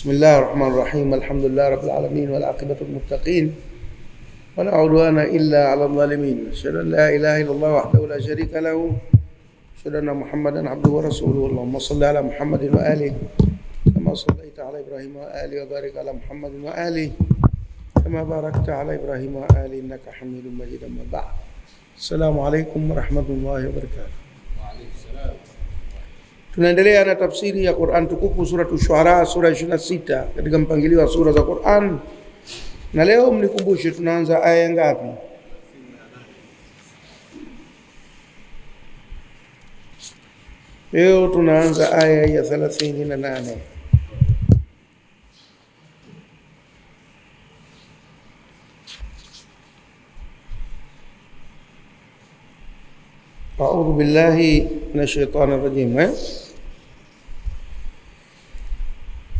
بسم الله الرحمن الرحيم الحمد لله رب العالمين والعاقبة للمتقين ولا عدوان إلا على الظالمين أشهد أن لا إله إلا الله وحده لا شريك له أشهد أن محمدا عبده ورسوله اللهم صل على محمد وآله كما صليت على إبراهيم وآله وبارك على محمد وآله كما باركت على إبراهيم وآله إنك حميد مجيد أما بعد السلام عليكم ورحمة الله وبركاته. Tunaendelea na tafsiri ya Qur'an tukufu sura Asy-Syu'ara sura 26 katika mpangilio wa sura za Qur'an. Na leo mnikumbushe tunaanza aya ngapi? Leo tunaanza aya ya 38. أعوذ بالله من الشيطان الرجيم.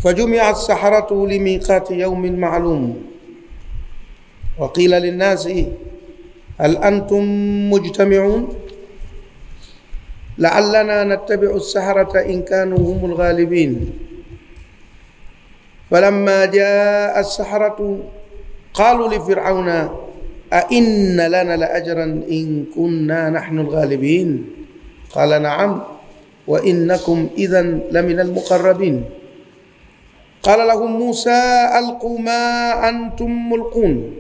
فجمع السحرة لميقات يوم معلوم وقيل للناس هل أنتم مجتمعون لعلنا نتبع السحرة إن كانوا هم الغالبين فلما جاء السحرة قالوا لفرعون أئن لنا لأجرا إن كنا نحن الغالبين قال نعم وإنكم إذن لمن المقربين قال لهم موسى ألقوا ما أنتم ملقون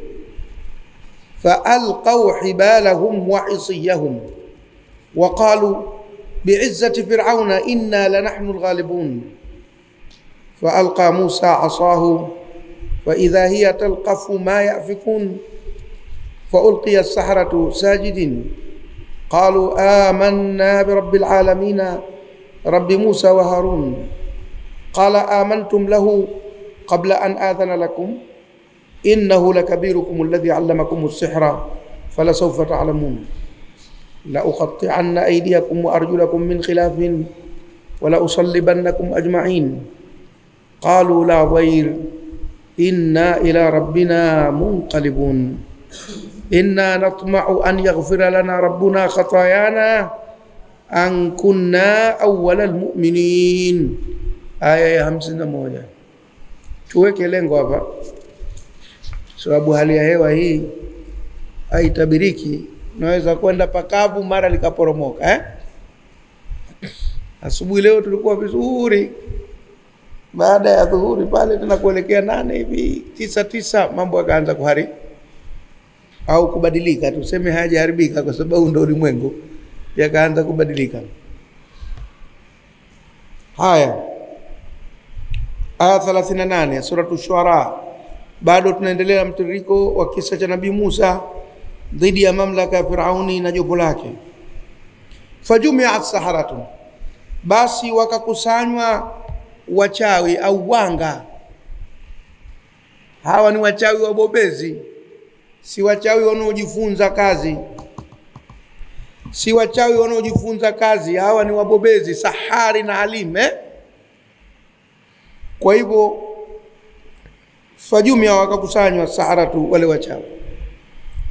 فألقوا حبالهم وعصيهم وقالوا بعزة فرعون إنا لنحن الغالبون فألقى موسى عصاه فإذا هي تلقف ما يأفكون فألقي السحرة ساجدين قالوا آمنا برب العالمين رب موسى وهارون قال آمنتم له قبل أن آذن لكم إنه لكبيركم الذي علمكم السحر فلسوف تعلمون لأقطعن أيديكم وأرجلكم من خلاف ولأصلبنكم أجمعين قالوا لا ضير إنا إلى ربنا منقلبون إنا نطمع أن يغفر لنا ربنا خطايانا أن كنا أول المؤمنين. Aya ya 51. Tuweke lengo hapa sababu hali ya hewa hii haitabiriki, naweza kwenda pakavu mara likaporomoka Asubuhi leo tulikuwa vizuri, baada ya dhuhuri pale tunakuelekea 8 hivi 9 mambo yakaanza kuhari au kubadilika, tuseme hajaharibika kwa sababu ndio ulimwengu, yakaanza kubadilika. Haya, aya 38 sura Asy-Syu'ara. Bado tunaendelea mtiririko wa kisa cha Nabii Musa dhidi ya mamlaka ya Firauni na jopo lake. Fajumia as-saharatu, basi wakakusanywa wachawi au wanga. Hawa ni wachawi wabobezi, si wachawi wanaojifunza kazi, si wachawi wanaojifunza kazi, hawa ni wabobezi, sahari na alim Kwa hivyo fajumia wakakusanywa saharatu, wale wachawi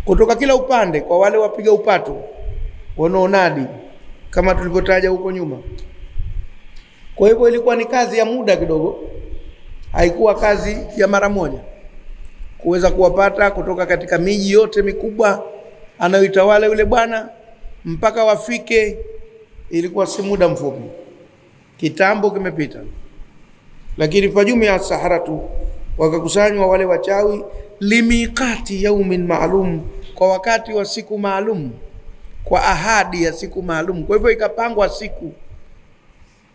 kutoka kila upande, kwa wale wapiga upatu wanaonadi kama tulivyotaja huko nyuma. Kwa hivyo ilikuwa ni kazi ya muda kidogo, haikuwa kazi ya mara moja kuweza kuwapata kutoka katika miji yote mikubwa anayoitawala yule bwana mpaka wafike. Ilikuwa si muda mfupi, kitambo kimepita. Lakini fajumia as-saharatu, wakakusanywa wale wachawi limiqati yaumin maalum, kwa wakati wa siku maalum, kwa ahadi ya siku maalum. Kwa hivyo ikapangwa siku,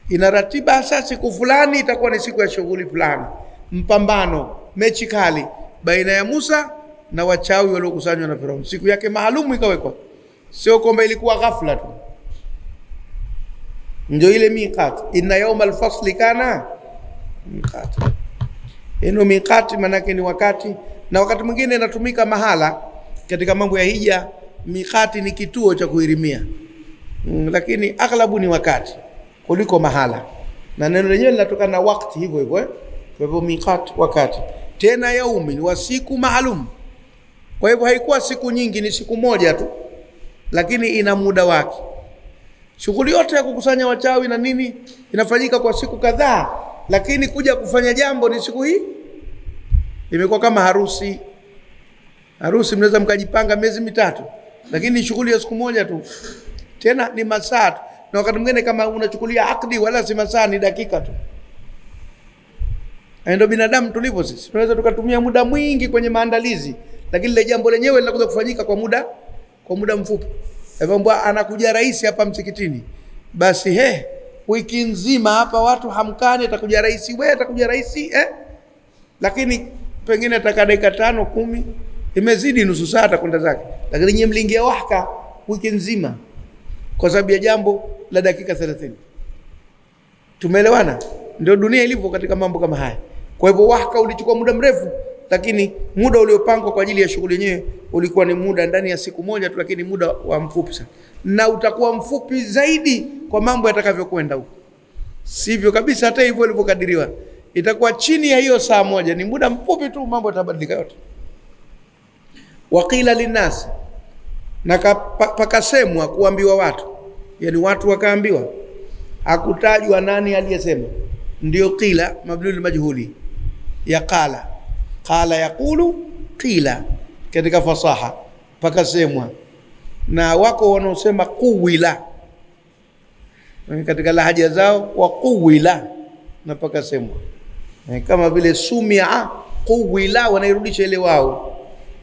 ina ratiba hasa, siku fulani itakuwa ni siku ya shughuli fulani, mpambano, mechi kali baina ya Musa na wachawi waliokusanywa na Firauni. Siku yake maalum ikawekwa, sio kwamba ilikuwa ghafla tu. Ndio ile miqat, inna yawmal fasli kana miqat. Ino miqati manake ni wakati, na wakati mwingine inatumika mahala katika mambo ya hija. Miqati ni kituo cha kuhirimia, lakini aghlabu ni wakati kuliko mahala, na neno lenyewe linatokana na wakati hivyo hivyo Kwa hivyo miqat, wakati, tena yaumi ni wa siku maalum. Kwa hivyo haikuwa siku nyingi, ni siku moja tu, lakini ina muda wake. Shughuli yote ya kukusanya wachawi na nini inafanyika kwa siku kadhaa, lakini kuja kufanya jambo ni siku hii. Imekuwa kama harusi. Harusi mnaweza mkajipanga miezi mitatu, lakini ni shughuli ya siku moja tu, tena ni masaa tu. Na wakati mwingine kama unachukulia akdi, wala si masaa, ni dakika tu. Ndio binadamu tulivyo sisi, tunaweza tukatumia muda mwingi kwenye maandalizi, lakini ile jambo lenyewe linakuja kufanyika kwa muda mfupi. Hivyo anakuja rais hapa msikitini, basi wiki nzima hapa watu hamkani, atakuja rais lakini pengine ataka dakika 5 10, imezidi nusu saa atakwenda zake, lakini nyinyi mliingia wahaka wiki nzima kwa sababu ya jambo la dakika 30. Tumeelewana? Ndio dunia ilivyo katika mambo kama haya. Kwa hivyo wahaka ulichukua muda mrefu, lakini muda uliopangwa kwa ajili ya shughuli yenyewe ulikuwa ni muda ndani ya siku moja tu, lakini muda wa mfupi sana, na utakuwa mfupi zaidi kwa mambo yatakavyokwenda huko. Sivyo kabisa, hata hivyo ilivyokadiriwa itakuwa chini ya hiyo saa moja, ni muda mfupi tu, mambo yatabadilika yote. Waqila linnas, na pakasemwa kuambiwa watu, yani watu wakaambiwa, hakutajwa nani aliyesema. Ndio qila mabnul majhuli ya qala yaqulu qila katika fasaha, pakasemwa. Na wako wanaosema quwila katika lahaja zao, wa quwila na pakasemwa, kama vile sumia quwila, wanairudisha ile wao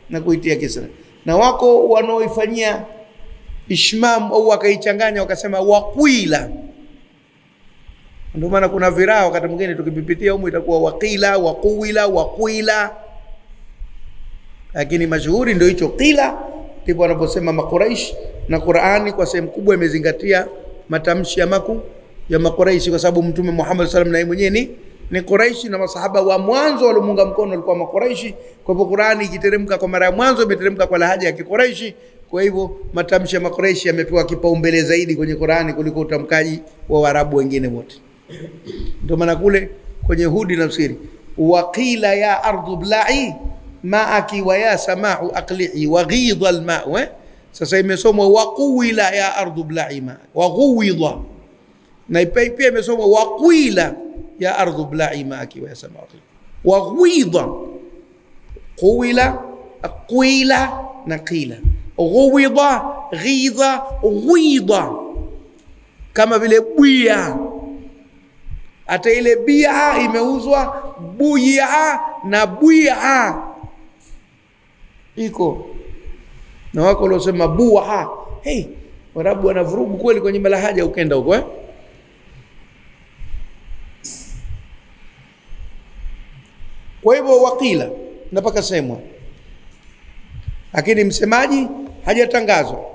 na kuitia kisra. Na wako wanaoifanyia ishmam au wakaichanganya wakasema waqila. Ndio maana kuna viraa wakati mwingine tukipipitia humu itakuwa waqila, waquila, waqila, lakini mashuhuri ndio hicho qila. Ndipo wanaposema Makuraish, na Qur'ani kwa sehemu kubwa imezingatia matamshi ya Makuraish, kwa sababu Mtume Muhammad sallallahu alaihi wasallam naye mwenyewe ni Quraishi, na masahaba wa mwanzo waliomunga mkono walikuwa Makuraishi. Kwa hivyo Qur'ani ikiteremka kwa mara ya mwanzo imeteremka kwa lahaja ya Kikuraishi. Kwa hivyo matamshi ya Makuraishi yamepewa kipaumbele zaidi kwenye Qur'ani kuliko utamkaji wa Waarabu wengine wote. Ndio maana kule kwenye Hudi nafsiri, waqila ya ardu bla'i ma'aki wa ya sama'u aqli'i wa ghidha al-ma'u. Sasa imesomwa waquila ya ardu bla'i ma wa ghuwidha, na pia imesomwa waqila ya ardu bla'i ma'aki wa ya sama'u wa ghwidha. Quwila, qila na qila, ghuwidha, ghidha, ghwidha, kama vile buya. Hata ile bia imeuzwa buya na buya iko, na wako waliosema buha. Warabu wanavurugu kweli kwenye malahaja ukenda huko Kwa hivyo waqila na paka semwa, lakini msemaji hajatangazwa.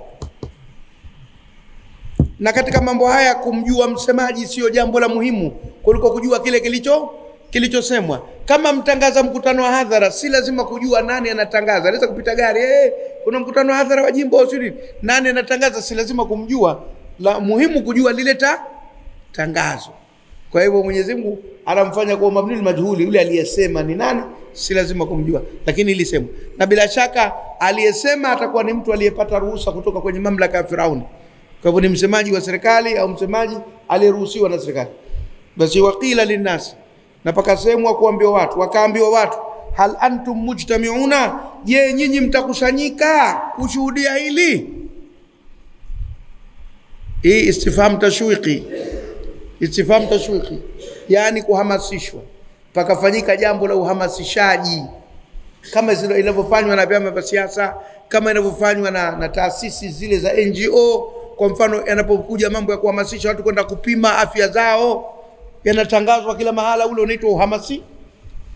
Na katika mambo haya kumjua msemaji sio jambo la muhimu kuliko kujua kile kilichosemwa. Kama mtangaza mkutano wa hadhara, si lazima kujua nani anatangaza. Anaweza kupita gari, kuna mkutano wa hadhara wa jimbo au nani anatangaza, si lazima kumjua. La muhimu kujua lile tangazo. Kwa hivyo Mwenyezi Mungu anamfanya kwa mabnul majhuli, yule aliyesema ni nani, si lazima kumjua, lakini ilisemwa. Na bila shaka aliyesema atakuwa ni mtu aliyepata ruhusa kutoka kwenye mamlaka ya Firauni. Kwa hivyo ni msemaji wa serikali au msemaji aliyeruhusiwa na serikali. Basi waqila linnas, na pakasemwa kuambiwa watu, wakaambiwa watu, hal antum mujtami'una, je nyinyi mtakusanyika kushuhudia hili? Hii istifham tashwiqi, yani kuhamasishwa, pakafanyika jambo la uhamasishaji, kama zile inavyofanywa na vyama vya siasa, kama inavyofanywa na taasisi zile za NGO. Kwa mfano yanapokuja mambo ya kuhamasisha watu kwenda kupima afya zao, yanatangazwa kila mahala, ule unaitwa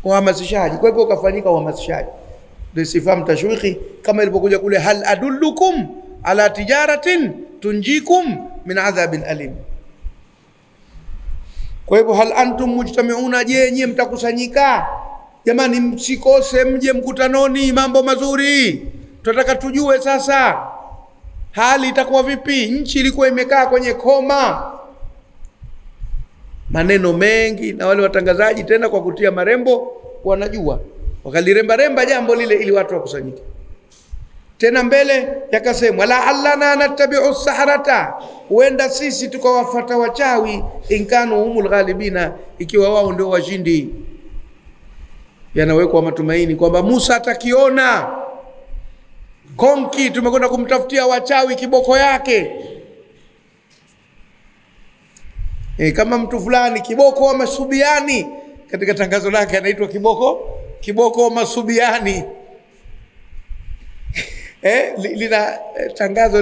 uhamasishaji. Kwa hivyo ukafanyika uhamasishaji, ndio istifham tashwiqi, kama ilipokuja kule hal adullukum ala tijaratin tunjikum min adhabin alim. Kwa hivyo hal antum mujtami'una, je nyinyi mtakusanyika? Jamani msikose, mje mkutanoni, mambo mazuri. Tunataka tujue sasa hali itakuwa vipi. Nchi ilikuwa imekaa kwenye koma, maneno mengi, na wale watangazaji tena kwa kutia marembo wanajua, wakaliremba jambo lile ili watu wakusanyike. Tena mbele yakasemwa la'allana nattabi'u saharata, huenda sisi tukawafuata wachawi, inkanu humul ghalibina, ikiwa wao ndio washindi. Yanawekwa matumaini kwamba Musa atakiona konki, tumekwenda kumtafutia wachawi kiboko yake. Kama mtu fulani kiboko wa Masubiani, katika tangazo lake anaitwa kiboko wa Masubiani. Lina tangazo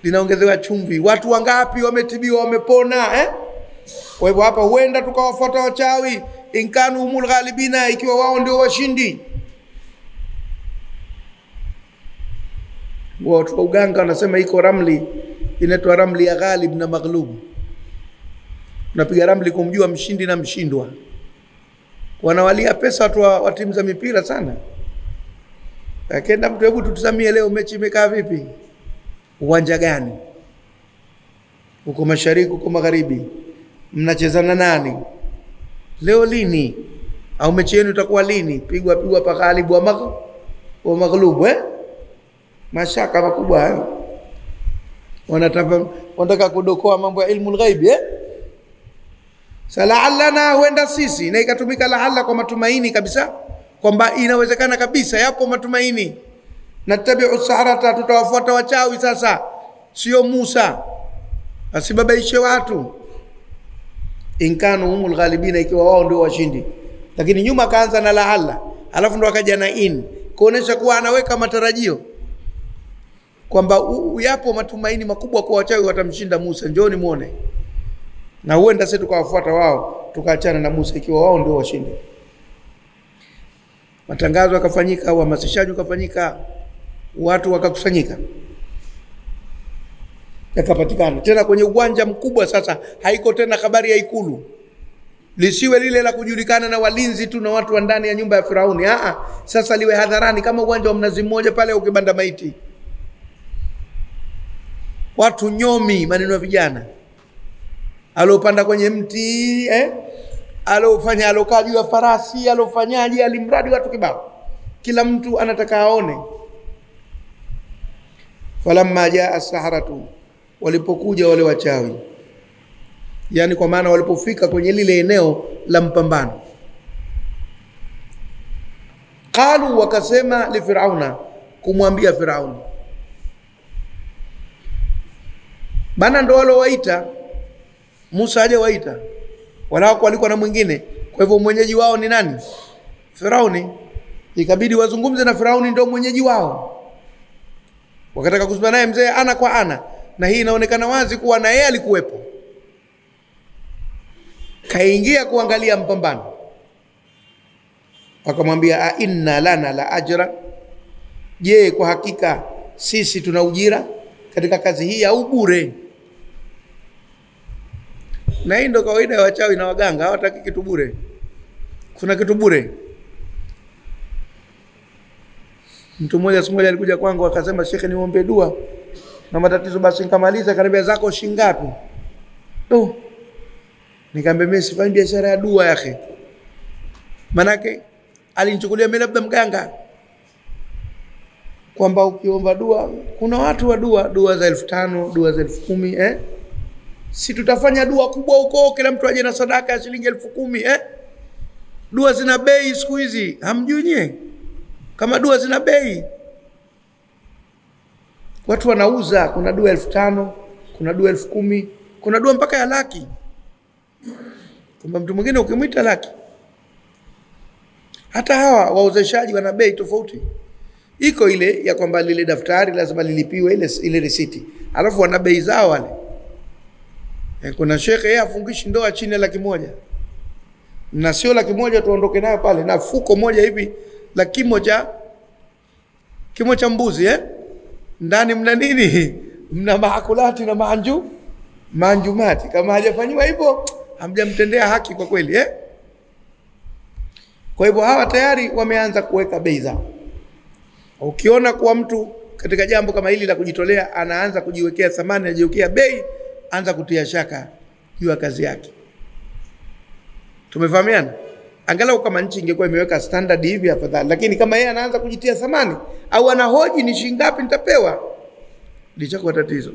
linaongezewa chumvi. Watu wangapi wametibiwa, wamepona? Kwa hivyo hapa huenda tukawafuata wachawi, inkanu humul ghalibina, ikiwa wao ndio washindi. Watu wa uganga wanasema iko ramli inaitwa ramli ya ghalib na maghlub. Unapiga ramli kumjua mshindi na mshindwa. Wanawalia pesa watu wa timu za mipira sana. Akaenda mtu, hebu tutazamie leo mechi imekaa vipi? Uwanja gani? Uko mashariki, uko magharibi? Mnachezana nani? Leo lini? Au mechi yenu itakuwa lini? Pigwa pa ghalib wa maghlub, Mashaka makubwa hayo. Wanataka kudokoa mambo ya ilmu al-ghaib, Sala'allana, huenda sisi, na ikatumika la'alla kwa matumaini kabisa, kwamba inawezekana kabisa, yapo matumaini. Nattabi'u saharata, tutawafuata wachawi sasa, sio Musa asibabaishe watu. Inkanu humul ghalibina, ikiwa wao ndio washindi. Lakini nyuma kaanza na la'alla, alafu ndo akaja na kuonesha kuwa anaweka matarajio kwamba yapo matumaini makubwa kwa wachawi watamshinda Musa. Njooni muone. Na huenda sisi tukawafuata wao, tukaachana na Musa, ikiwa wao ndio washindi. Matangazo yakafanyika, uhamasishaji ukafanyika, watu wakakusanyika, yakapatikana tena kwenye uwanja mkubwa. Sasa haiko tena habari ya ikulu, lisiwe lile la kujulikana na walinzi tu na watu wa ndani ya nyumba ya Firauni. Sasa liwe hadharani, kama uwanja wa Mnazi Mmoja pale ukibanda maiti. Watu nyomi, maneno ya vijana, alopanda kwenye mti, alofanya, alokaa juu ya farasi, alofanyaje, alimradi watu kibao, kila mtu anataka aone. Falamma jaa as-saharatu, walipokuja wale wachawi, yani kwa maana walipofika kwenye lile eneo la mpambano, qalu, wakasema li Firauna, kumwambia Firauni, bana ndo wale waita Musa haja waita, wala wako walikuwa na mwingine. Kwa hivyo mwenyeji wao ni nani? Firauni. Ikabidi wazungumze na Firauni, ndo mwenyeji wao. Wakataka kuzungumza naye mzee ana kwa ana, na hii inaonekana wazi kuwa na yeye alikuwepo, kaingia kuangalia mpambano. Wakamwambia, a inna lana la ajra, je, kwa hakika sisi tuna ujira katika kazi hii au bure? Na hii ndo kawaida ya wachawi na waganga, hawataki kitu bure. Kuna kitu bure. Mtu mmoja siku moja alikuja kwangu akasema, Sheikh, niombe dua na matatizo. Basi nikamaliza, kaniambia, zako shilingi ngapi? Nikamwambia, mimi sifanyi biashara ya dua yake. Manake alinichukulia mimi labda mganga, kwamba ukiomba dua, kuna watu wa dua za 1500, dua za 10000, si tutafanya dua kubwa huko, kila mtu aje na sadaka ya shilingi 10000, Dua zina bei siku hizi, hamjui nyie? Kama dua zina bei. Watu wanauza, kuna dua 5000, kuna dua 10000, kuna dua mpaka ya laki. Kumbe mtu mwingine ukimwita laki. Hata hawa wauzeshaji wana bei tofauti. Iko ile ya kwamba lile daftari lazima lilipiwe ile risiti. Alafu wana bei zao wale. Kuna shekhe yeye afungishi ndoa chini ya 100,000. Na sio 100,000 tuondoke nayo pale, na fuko moja hivi la kimo cha mbuzi ndani mna nini? Mna maakulati na manjumati. Kama hajafanywa hivyo hamjamtendea haki kwa kweli Kwa hivyo hawa tayari wameanza kuweka bei zao. Ukiona kuwa mtu katika jambo kama hili la kujitolea anaanza kujiwekea thamani, anajiwekea bei, anza kutia shaka juu ya kazi yake. Tumefahamiana? Angalau kama nchi ingekuwa imeweka standard hivi afadhali, lakini kama yeye anaanza kujitia thamani au anahoji ni shilingi ngapi nitapewa, lichakuwa tatizo.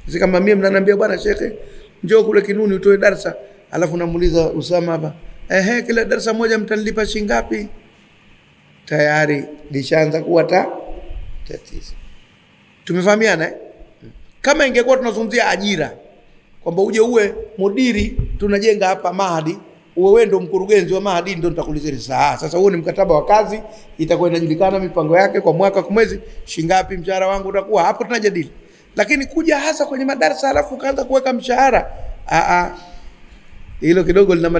Sisi kama mimi mnaniambia bwana shekhe njoo kule Kinuni utoe darasa, alafu namuuliza Usama hapa, kila darasa moja mtanilipa shilingi ngapi? Tayari lishaanza kuwa tatizo. Tumefahamiana eh? Kama ingekuwa tunazungumzia ajira kwamba uje uwe mudiri, tunajenga hapa Mahadi, wewe ndo mkurugenzi wa Mahadi, ndo nitakulizia sasa huo ni mkataba wa kazi, itakuwa inajulikana mipango yake kwa mwaka kwa mwezi, shingapi mshahara wangu utakuwa, hapo tunajadili. Lakini kuja hasa kwenye madarasa alafu kaanza kuweka mshahara, hilo kidogo lina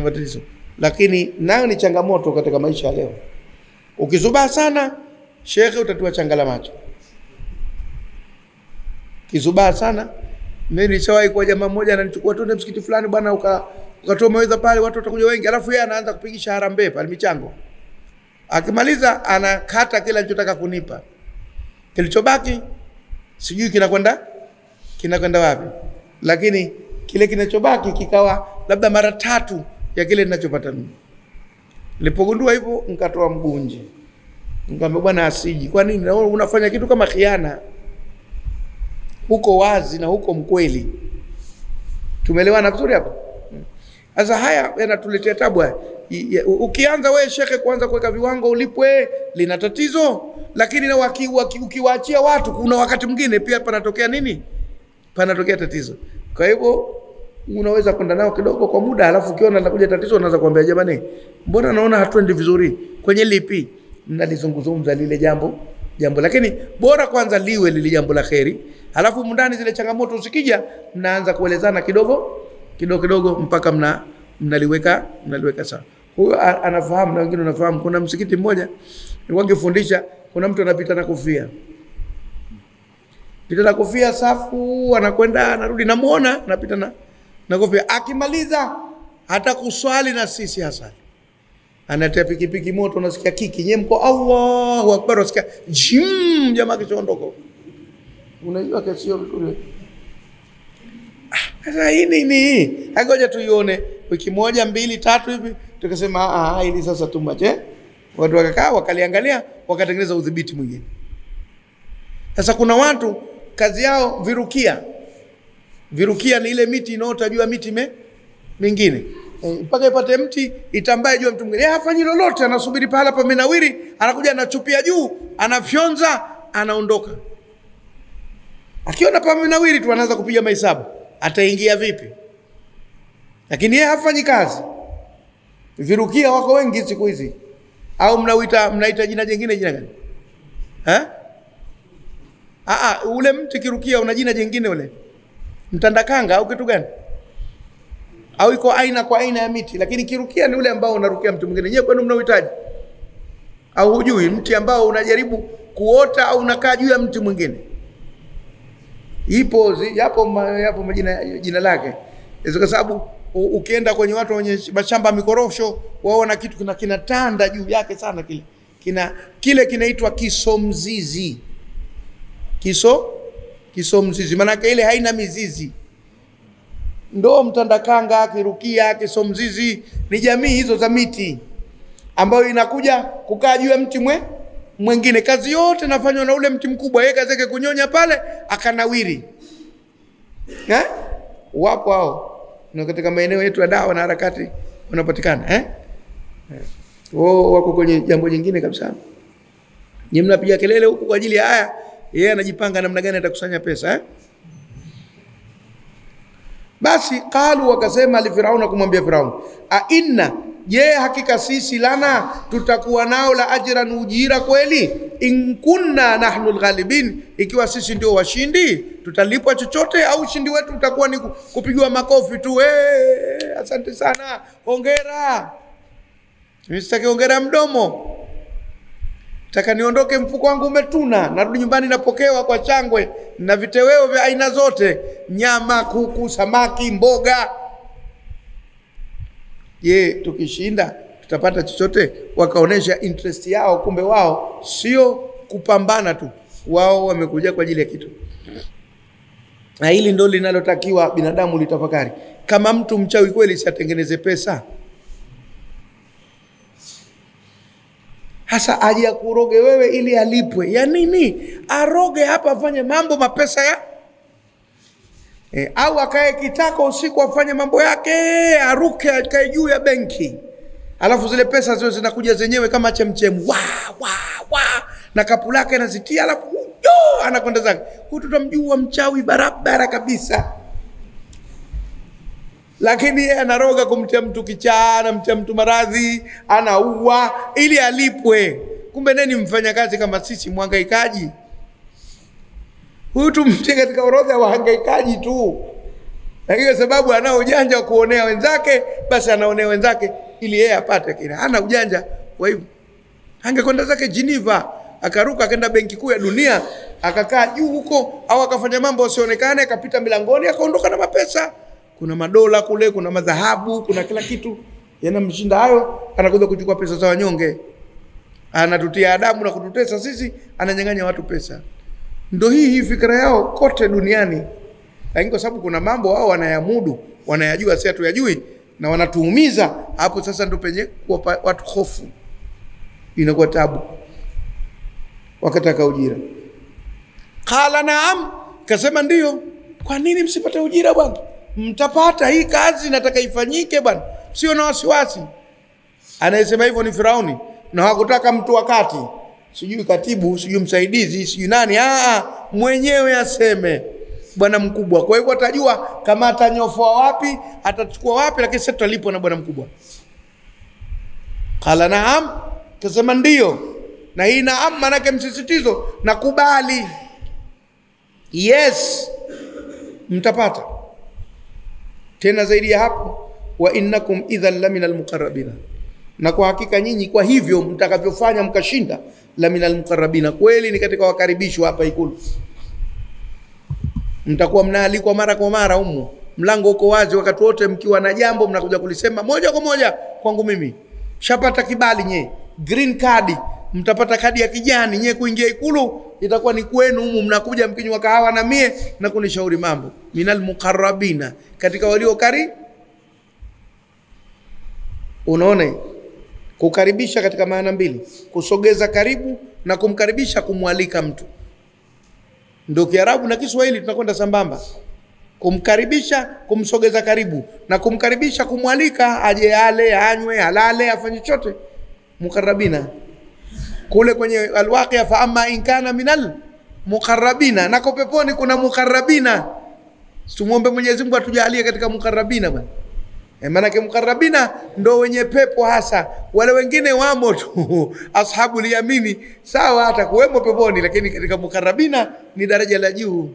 matatizo. Lakini nayo ni changamoto katika maisha leo. Ukizubaa sana shekhe utatua changala macho. Kizubaa sana, mimi nishawahi kwa jamaa mmoja ananichukua tu msikiti fulani bwana, ukatoa maweza pale watu watakuja wengi, alafu yeye anaanza kupigisha harambee pale michango. Akimaliza anakata kila anachotaka kunipa. Kilichobaki sijui kinakwenda wapi. Lakini kile kinachobaki kikawa labda mara 3 ya kile ninachopata mimi. Nilipogundua hivyo nikatoa mgunje. Nikamwambia bwana asiji, kwa nini unafanya kitu kama khiana? Huko wazi na huko mkweli. Tumeelewana vizuri hapo? Sasa haya yanatuletea tabu. Ukianza wewe shekhe kuanza kuweka viwango ulipwe lina tatizo, lakini na ukiwaachia watu kuna wakati mwingine pia panatokea nini? Panatokea tatizo. Kwa hivyo unaweza kwenda nao kidogo kwa muda, alafu ukiona linakuja tatizo unaanza kuambia jamani, mbona naona hatuendi vizuri kwenye lipi? Mnalizungumza lile jambo, lakini bora kwanza liwe lile jambo la kheri, alafu mndani zile changamoto usikija mnaanza kuelezana kidogo mpaka mnaliweka sawa. Huyo anafahamu na wengine wanafahamu. Kuna msikiti mmoja nilikuwa kuna mtu anapita na kofia. Pita na kofia safu, anakwenda anarudi, namuona anapita na kofia. Akimaliza hata kuswali na sisi hasa, anatia pikipiki moto, unasikia kiki nyemko, Allahu Akbar, unasikia jim, jamaa kishaondoka. Unajua kesio vizuri. Sasa hii nini? Ngoja tuione wiki 1, 2, 3 hivi tukasema hili sasa tumache. Watu wakakaa wakaliangalia, wakatengeneza udhibiti mwingine. Sasa kuna watu kazi yao virukia. Virukia ni ile miti inayotajua miti mingine. Mpaka ipate mti itambaye juu mtu mwingine. Hafanyi lolote, anasubiri pahala pamenawiri, anakuja anachupia juu, anafyonza, anaondoka. Akiona pamenawiri tu anaanza kupiga mahesabu, ataingia vipi? Lakini yeye hafanyi kazi. Virukia wako wengi siku hizi. Au mnaita jina jingine jina gani? Ule mti kirukia una jina jingine ule. Mtandakanga au kitu gani? Au iko aina kwa aina ya miti, lakini kirukia ni ule ambao unarukia mtu mwingine. Nyewe kwani mnauhitaji? Au hujui mti ambao unajaribu kuota au unakaa juu ya mti mwingine? Yapo jina lake. Kwa sababu ukienda kwenye watu wenye mashamba mikorosho, waona kitu kinatanda juu yake sana kile kinaitwa kisomzizi. Kisomzizi maana ile haina mizizi. Ndo mtandakanga, kirukia, kisomzizi ni jamii hizo za miti ambayo inakuja kukaa juu ya mti mwingine. Kazi yote nafanywa na ule mti mkubwa, yeye kazi yake kunyonya pale akanawiri. Wapo hao. Na katika maeneo yetu ya dawa na harakati wanapatikana, wako kwenye jambo jingine kabisa. Ni mnapiga kelele huku kwa ajili ya haya, yeye anajipanga namna gani atakusanya pesa, Basi qalu, wakasema li Firauna, kumwambia Firaun, inna, je hakika sisi lana tutakuwa nao la ajran, ujira kweli, in kunna nahnu alghalibin, ikiwa sisi ndio washindi tutalipwa chochote, au ushindi wetu utakuwa ni kupigiwa makofi tu, asante sana, hongera. Mimi sitaki hongera mdomo, taka niondoke mfuko wangu umetuna, narudi nyumbani napokewa kwa changwe na viteweo vya aina zote, nyama, kuku, samaki, mboga. Je, tukishinda tutapata chochote? Wakaonesha interest yao, kumbe wao sio kupambana tu, wao wamekuja kwa ajili ya kitu. Na hili ndio linalotakiwa binadamu litafakari. Kama mtu mchawi kweli siatengeneze pesa, Hasa aje akuroge wewe ili alipwe. Ya nini? Aroge hapa afanye mambo mapesa ya au akae kitako usiku afanye mambo yake, aruke akae juu ya benki. Alafu zile pesa zio zinakuja zenyewe kama chemchemu. Na kapu lake anazitia, alafu anakwenda zake. Tutamjua mchawi barabara kabisa. Lakini yeye anaroga kumtia mtu kichaa, anamtia mtu maradhi, anaua ili alipwe. Kumbe nani mfanyakazi kama sisi, mhangaikaji. Huyu tumtie katika orodha ya wahangaikaji tu. Lakini kwa sababu ana ujanja wa kuonea wenzake, basi anaonea wenzake ili yeye apate kile. Hana ujanja. Kwa hivyo angekwenda zake Geneva, akaruka akaenda benki kuu ya dunia, akakaa juu huko, au akafanya mambo yasionekane, akapita milangoni, akaondoka na mapesa. Kuna madola kule, kuna madhahabu, kuna kila kitu. Yanamshinda hayo, anakuja kuchukua pesa za wanyonge. Anatutia adabu na kututesa sisi, ananyang'anya watu pesa. Ndio hii fikra yao kote duniani. Lakini kwa sababu kuna mambo wao wanayamudu, wanayajua sisi hatuyajui, na wanatuumiza, hapo sasa ndio penye kuwapa watu hofu. Inakuwa tabu. Wakataka ujira. Qala naam, kasema ndio. Kwa nini msipate ujira bwana? Mtapata, hii kazi nataka ifanyike bwana. Sio na wasiwasi. Anayesema hivyo ni Firauni, na hakutaka mtu wakati. Sijui katibu, sijui msaidizi, sijui nani. Mwenyewe aseme bwana mkubwa. Kwa hivyo atajua kama atanyofoa wapi, atachukua wapi, lakini sasa tutalipo na bwana mkubwa. Qala naam, kasema ndio. Na hii naam maana yake msisitizo, nakubali. Yes, mtapata. Tena zaidi ya hapo, wa innakum idhan laminal muqarrabina. Na kwa hakika nyinyi kwa hivyo mtakavyofanya mkashinda, laminal muqarrabina, kweli ni katika wakaribishwa hapa Ikulu. Mtakuwa mnaalikwa mara kwa mara humu. Mlango uko wazi wakati wote, mkiwa na jambo mnakuja kulisema moja kwa moja kwangu mimi. Shapata kibali nye, green card, mtapata kadi ya kijani nye kuingia Ikulu, itakuwa ni kwenu humu, mnakuja mkinywa kahawa na mie na kunishauri mambo. Minal muqarrabina, katika walio karibu. Unaona, kukaribisha katika maana mbili, kusogeza karibu na kumkaribisha, kumwalika mtu. Ndio Kiarabu na Kiswahili tunakwenda sambamba. Kumkaribisha, kumsogeza karibu, na kumkaribisha, kumwalika aje ale, anywe, alale, afanye chote. Muqarrabina. Kule kwenye Al-Waqi'a, fa amma in kana minal muqarrabina, nako peponi kuna muqarrabina. Tumuombe Mwenyezi Mungu atujalie katika muqarrabina bwana. Maana yake muqarrabina ndo wenye pepo hasa. Wale wengine wamo tu ashabul yamini, sawa hata kuwemo peponi, lakini katika muqarrabina ni daraja la juu.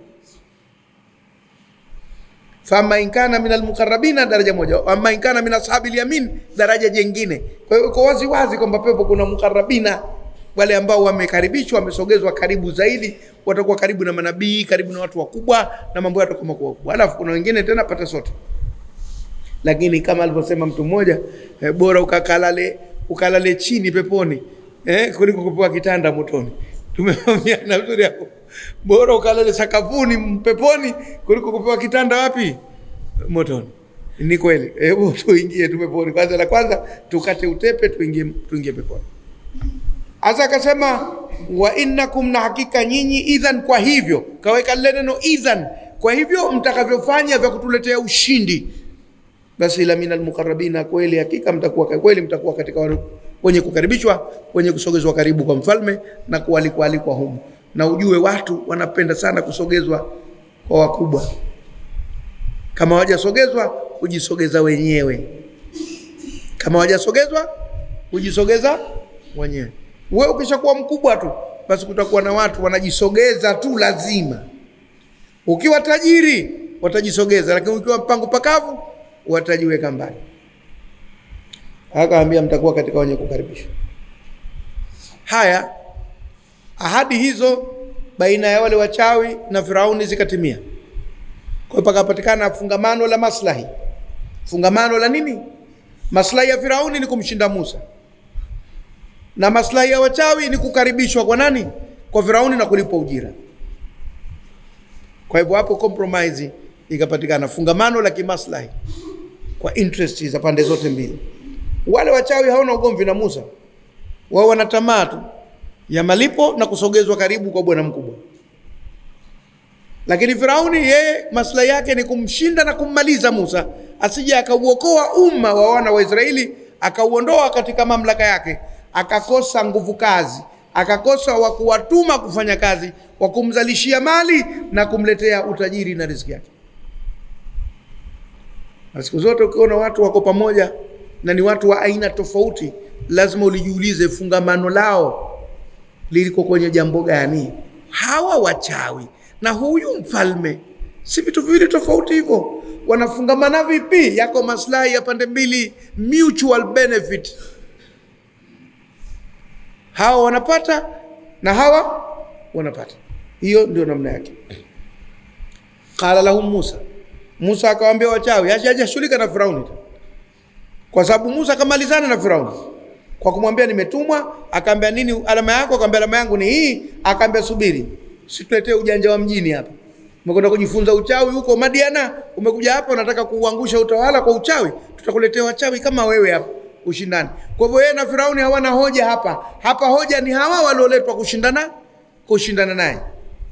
Fama in kana minal muqarrabina, daraja moja. Amma in kana min ashabil yamin, daraja jingine. Kwa hiyo iko wazi wazi kwamba pepo kuna muqarrabina, wale ambao wamekaribishwa, wamesogezwa karibu zaidi, watakuwa karibu na manabii, karibu na watu wakubwa, na mambo yatakuwa makubwa. Alafu kuna wengine tena pata sote. Lakini kama alivyosema mtu mmoja, bora ukalale chini peponi kuliko kupewa kitanda motoni. Tumemwambia na mzuri hapo. Bora ukalale sakafuni peponi kuliko kupewa kitanda wapi? Motoni. Ni kweli. Hebu tuingie peponi. Kwanza la kwanza tukate utepe, tuingie peponi. Asa akasema wa innakum, na hakika nyinyi, idhan, kwa hivyo. Kaweka neno idhan, kwa hivyo mtakavyofanya vya kutuletea ushindi, basi la minal muqarrabina, kweli hakika mtakuwa katika wenye kukaribishwa, wenye kusogezwa karibu kwa mfalme na kualikwa humu. Na ujue watu wanapenda sana kusogezwa kwa wakubwa. Kama hawajasogezwa, kujisogeza wenyewe. Kama hawajasogezwa, kujisogeza wenyewe. Wewe ukishakuwa mkubwa tu, basi kutakuwa na watu wanajisogeza tu lazima. Ukiwa tajiri, watajisogeza, lakini ukiwa mpango pakavu, watajiweka mbali. Akaambia mtakuwa katika wenye kukaribishwa. Haya, ahadi hizo baina ya wale wachawi na Firauni zikatimia. Kwa hiyo pakapatikana fungamano la maslahi. Fungamano la nini? Maslahi ya Firauni ni kumshinda Musa, na maslahi ya wachawi ni kukaribishwa kwa nani? Kwa Firauni na kulipwa ujira. Kwa hivyo hapo compromise ikapatikana, fungamano la kimaslahi kwa interest za pande zote mbili. Wale wachawi hawana ugomvi na Musa, wao wana tamaa tu ya malipo na kusogezwa karibu kwa bwana mkubwa. Lakini Firauni yeye maslahi yake ni kumshinda na kummaliza Musa, asije akauokoa umma wa wana wa Israeli, akauondoa katika mamlaka yake, akakosa nguvu kazi, akakosa wa kuwatuma kufanya kazi, wa kumzalishia mali na kumletea utajiri na riziki yake. Na siku zote ukiona watu wako pamoja na ni watu wa aina tofauti, lazima ulijiulize fungamano lao liliko kwenye jambo gani. Hawa wachawi na huyu mfalme si vitu viwili tofauti hivyo, wanafungamana vipi? Yako maslahi ya pande mbili, mutual benefit. Hawa wanapata na hawa wanapata. Hiyo ndio namna yake. Qala lahum Musa, Musa akawaambia wachawi hajashughulika na Firauni, kwa sababu Musa kamalizana na Firauni kwa kumwambia nimetumwa. Akaambia nini alama yako? Akaambia alama yangu ni hii. Akaambia subiri, situletee ujanja wa mjini hapa. Umekwenda kujifunza uchawi huko Madiana, umekuja hapa unataka kuuangusha utawala kwa uchawi. Tutakuletea wachawi kama wewe hapa ushindani. Kwa hivyo yeye na Firauni hawana hoja hapa. Hapa hoja ni hawa walioletwa kushindana naye.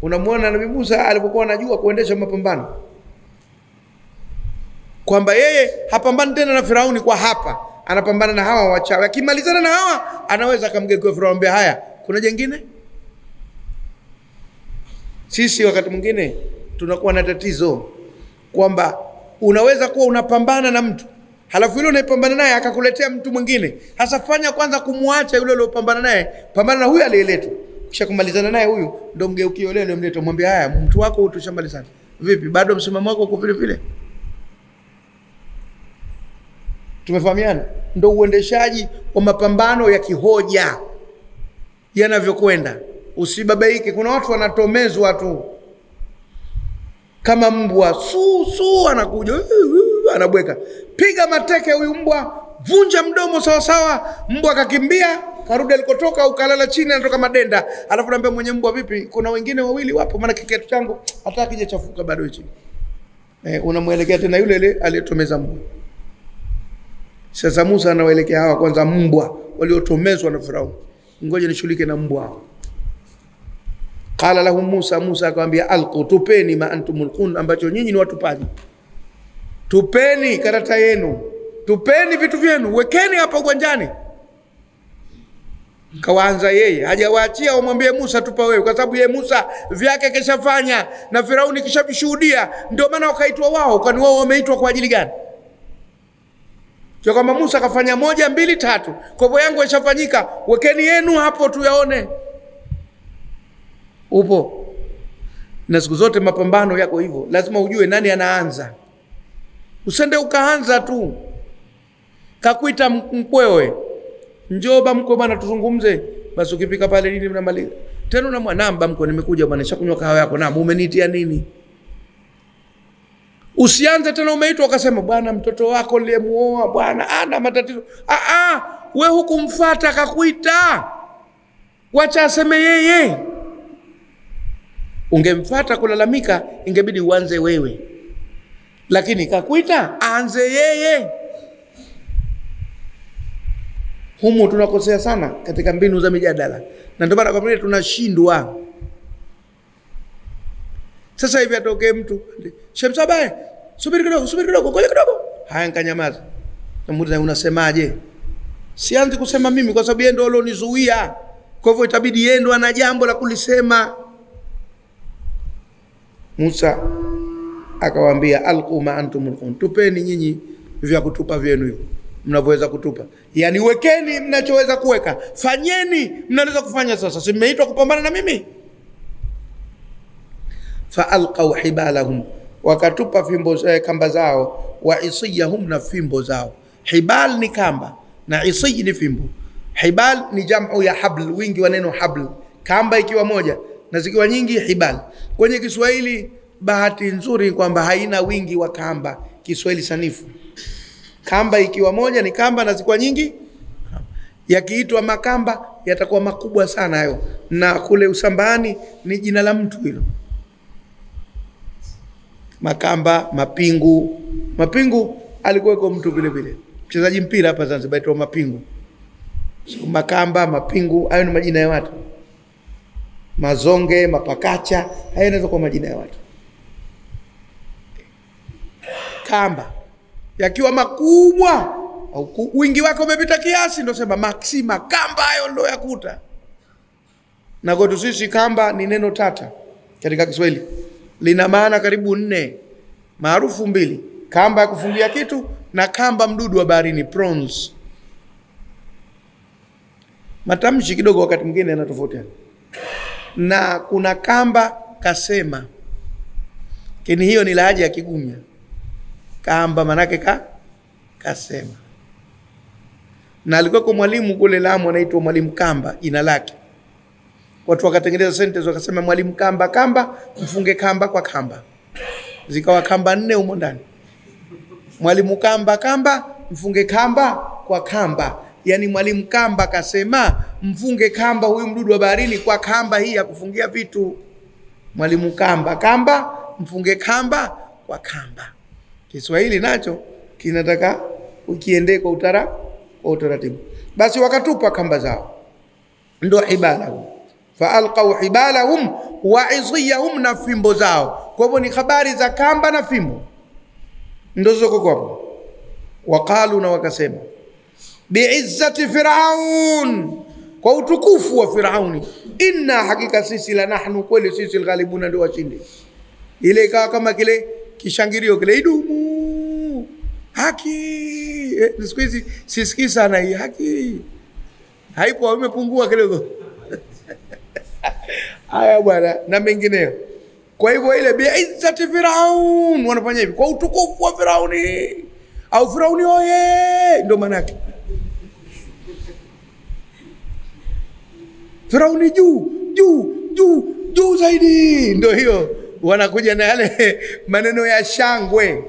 Unamuona Nabii Musa alipokuwa anajua kuendesha mapambano, kwamba yeye hapambani tena na Firauni kwa hapa, anapambana na hawa wachawi. Akimalizana na hawa anaweza akamgeukia Firauni, haya kuna jingine. Sisi wakati mwingine tunakuwa na tatizo kwamba unaweza kuwa unapambana na mtu, halafu yule unayepambana naye akakuletea mtu mwingine. Hasa fanya kwanza kumwacha yule uliyopambana naye, pambana na huyu aliyeletwa. Kisha kumalizana naye huyu ndio mgeukie yule aliyemleta, mwambie haya mtu wako huyu tushamalizana. Vipi, bado msimamo wako uko vile vile? Tumefahamiana? Ndio uendeshaji wa mapambano ya kihoja yanavyokwenda. Usibabaike. Kuna watu wanatomezwa tu kama mbwa, anakuja anabweka, piga mateke huyu mbwa, vunja mdomo sawa sawa. Mbwa akakimbia karudi alikotoka, ukalala chini, anatoka madenda. Alafu naambia mwenye mbwa, vipi, kuna wengine wawili wapo, maana kiatu changu hata kija chafuka bado chini. Unamuelekea tena yule ile aliyetomeza mbwa. Sasa Musa anawaelekea hawa kwanza mbwa waliotomezwa na Firauni, ngoja nishughulike na mbwa hao. Qala lahum Musa, Musa akamwambia alqu, tupeni ma antum mulqun, ambacho nyinyi ni watupaji. Tupeni karata yenu, tupeni vitu vyenu, wekeni hapa uwanjani. Kawaanza yeye, hajawaachia wamwambie Musa tupa wewe, kwa sababu yeye Musa vyake kishafanya na Firauni kishavishuhudia. Ndio maana wakaitwa wao. Kwani wao wameitwa kwa ajili gani? Kwa kama Musa kafanya 1 2 3, kwa hivyo yangu ishafanyika, wekeni yenu hapo tuyaone. Upo. Na siku zote mapambano yako hivyo, lazima ujue nani anaanza. Usende ukaanza tu. Kakuita mkwewe, njoo ba mkwe bwana tuzungumze. Basi ukifika pale nini mnamaliza. Tena unamwanamba mkwe, nimekuja bwana nishakunywa kahawa yako. Na umenitia nini? Usianze tena umeitwa ukasema bwana mtoto wako niliyemuoa bwana ana matatizo. We hukumfuata akakuita. Wacha aseme yeye. Ungemfuata kulalamika, ingebidi uanze wewe. Lakini kakuita, aanze yeye. Humu tunakosea sana katika mbinu za mijadala. Na ndio maana kwa vile tunashindwa. Sasa hivi atokee mtu, Shemsabae, subiri kidogo, ngoja kidogo. Haya nikanyamaza. Namuuliza unasemaje? Sianzi kusema mimi kwa sababu yeye ndio alionizuia. Kwa hivyo itabidi yeye ndo ana jambo la kulisema. Musa akawaambia alqu ma antum mulqun, tupeni nyinyi vya kutupa vyenu hivyo mnavyoweza kutupa. Yani wekeni mnachoweza kuweka, fanyeni mnaweza kufanya. Sasa si mmeitwa kupambana na mimi? Fa alqaw hibalahum, wakatupa fimbo kamba zao, wa isiyahum, na fimbo zao. Hibal ni kamba na isiy ni fimbo. Hibal ni jamu ya habl, wingi wa neno habl. Kamba ikiwa moja na zikiwa nyingi hibal. Kwenye Kiswahili bahati nzuri kwamba haina wingi wa kamba, Kiswahili sanifu. Kamba ikiwa moja ni kamba na zikiwa nyingi, yakiitwa makamba yatakuwa makubwa sana hayo. Na kule Usambani ni jina la mtu hilo. Makamba, mapingu. Mapingu alikuwa mtu vile vile. Mchezaji mpira hapa Zanzibar aitwa Mapingu. Makamba, mapingu, hayo ni majina ya watu. Mazonge, mapakacha, hayo yanaweza kuwa majina ya watu. Kamba yakiwa makubwa au wingi wake umepita kiasi, ndio sema maksima. Kamba hayo ndio yakuta. Na kwetu sisi kamba ni neno tata katika Kiswahili, lina maana karibu 4 maarufu 2: kamba ya kufungia kitu na kamba mdudu wa baharini, prawns. Matamshi kidogo wakati mwingine yanatofautiana. Na kuna kamba kasema, kini hiyo ni lahaja ya Kigumya. Kamba manake kasema. Na alikuwa kwa mwalimu kule Lamu anaitwa Mwalimu Kamba, jina lake. Watu wakatengeneza sentence wakasema Mwalimu Kamba, kamba mfunge kamba kwa kamba. Zikawa kamba 4 humo ndani. Mwalimu Kamba, kamba mfunge kamba kwa kamba. Yani Mwalimu Kamba kasema mfunge kamba huyu mdudu wa baharini kwa kamba hii ya kufungia vitu. Mwalimu Kamba, kamba mfunge kamba kwa kamba. Kiswahili nacho kinataka ukiende kwa utaratibu. Basi wakatupa kamba zao, ndo hibalahum. Faalqaw hibalahum wa isiyahum, na fimbo zao. Kwa hivyo ni habari za kamba na fimbo ndo zoko kwa hapo. Waqalu, na wakasema, biizzati Firaun, kwa utukufu wa Firauni, inna hakika sisi la nahnu, kweli sisi alghalibuna, ndio washindi. Ile ikawa kama kile kishangirio kile, idumu haki. Siku hizi sisikii sana hii haki, haipo, imepungua kidogo. Haya bwana, na mengineyo. Kwa hivyo ile biizzati Firaun wanafanya hivi, kwa utukufu wa Firauni, au Firauni oye, ndio maana yake. Firauni juu zaidi, ndio hiyo. Wanakuja na yale maneno ya shangwe,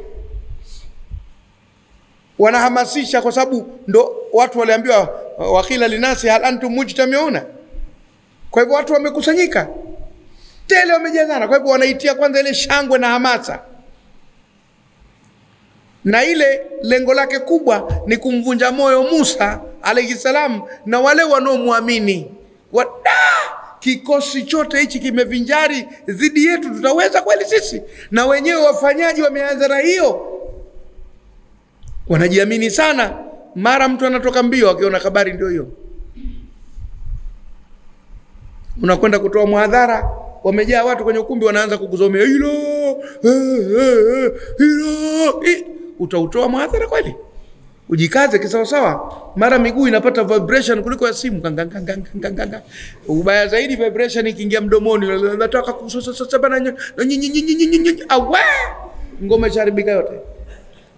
wanahamasisha, kwa sababu ndo watu waliambiwa wakila linasi hal antum mujtamiuna. Kwa hivyo watu wamekusanyika tele, wamejazana. Kwa hivyo wanaitia kwanza ile shangwe na hamasa, na ile lengo lake kubwa ni kumvunja moyo Musa alayhi salam na wale wanaomwamini. Kikosi chote hichi kimevinjari dhidi yetu, tutaweza kweli sisi? Na wenyewe wafanyaji wameanza na hiyo, wanajiamini sana. Mara mtu anatoka mbio akiona habari ndio hiyo. Unakwenda kutoa muhadhara, wamejaa watu kwenye ukumbi, wanaanza kukuzomea hilo. Utautoa muhadhara kweli? Ujikaze kisawa sawa. Mara miguu inapata vibration kuliko ya simu. Ubaya zaidi vibration ikiingia mdomoni, nataka kusasa bana, awe ngoma isharibika yote.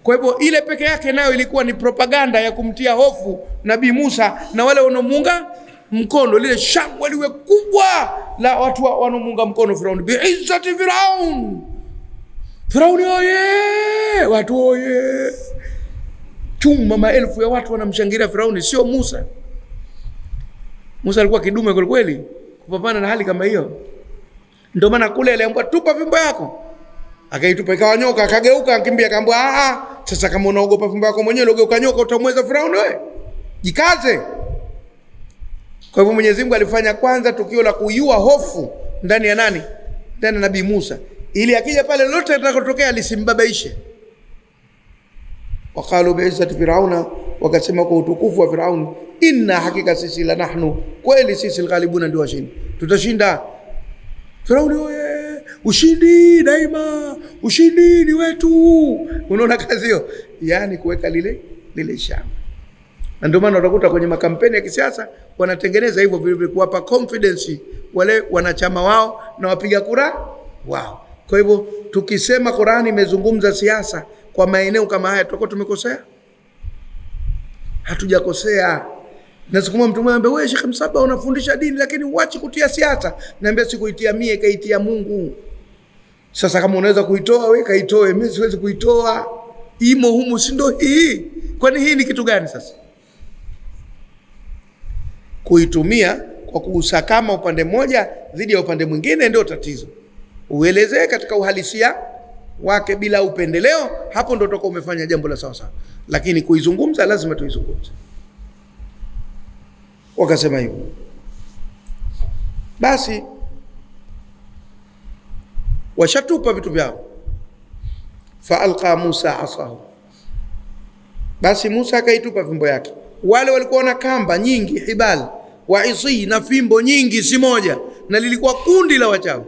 Kwa hivyo ile peke yake nayo ilikuwa ni propaganda ya kumtia hofu Nabii Musa na wale wanomunga mkono. Lile shangwe liwe kubwa la watu wanomunga mkono Firauni. Biizzati Firaun, Firauni oye, watu oye. Chuma maelfu ya watu wanamshangilia Firauni, sio Musa. Musa alikuwa kidume kweli kweli kupambana na hali kama hiyo. Ndio maana kule aliambiwa tupa fimbo yako, akaitupa ikawa nyoka, akageuka akimbia, akaambiwa sasa kama unaogopa fimbo yako mwenyewe, ugeuka nyoka, utamweza Firauni wewe, jikaze. Kwa hivyo Mwenyezi Mungu alifanya kwanza tukio la kuiua hofu ndani ya nani? Ndani ya Nabii Musa, ili akija pale lolote litakotokea lisimbabaishe. Waqalu biizzati Firauna, wakasema kwa utukufu wa Firauni, inna hakika sisi la nahnu, kweli sisi alghalibuna, ndio washindi, tutashinda. Firauni oye, ushindi daima, ushindi ni wetu. Unaona kazi hiyo, yani kuweka lile shamba. Na ndio maana utakuta kwenye makampeni ya kisiasa wanatengeneza hivyo vile, kuwapa confidence wale wanachama wao na wapiga kura wao. Kwa hivyo tukisema Qur'ani imezungumza siasa kwa maeneo kama haya, tutakuwa tumekosea? Hatujakosea. Na siku moja mtu mmoja anambia, wewe Sheikh Msaba unafundisha dini lakini uache kutia siasa. Naambia sikuitia mie, kaitia Mungu. Sasa kama unaweza kuitoa wewe kaitoe, mimi siwezi kuitoa. Imo humu, si ndio hii? Kwani hii ni kitu gani sasa? Kuitumia kwa kuusakama upande mmoja dhidi ya upande mwingine ndio tatizo. Uelezee katika uhalisia wake bila upendeleo, hapo ndio utakuwa umefanya jambo la sawa sawa. Lakini kuizungumza lazima tuizungumze. wakasema hivyo. Basi washatupa vitu vyao. Fa alqa Musa asahu, basi Musa akaitupa fimbo yake. Wale walikuwa na kamba nyingi, hibal wa isi, na fimbo nyingi, si moja, na lilikuwa kundi la wachawi.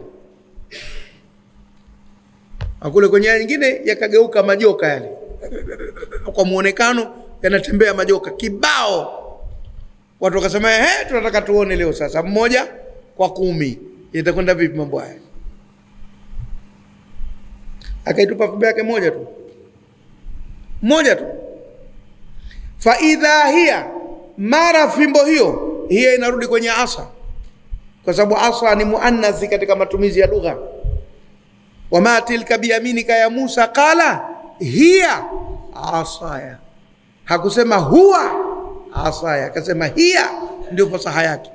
Akule kwenye nyingine yakageuka majoka yale, kwa muonekano yanatembea majoka kibao. Watu wakasema tunataka tuone leo sasa, mmoja kwa 10 itakwenda vipi mambo haya? Akaitupa fimbo yake moja tu. Fa idha hiya, mara fimbo hiyo inarudi kwenye asa, kwa sababu asa ni muannathi katika matumizi ya lugha. Wama tilka biyaminika ya Musa, qala hiya asaya. Hakusema huwa asaya, akasema hiya, ndio fasaha yake.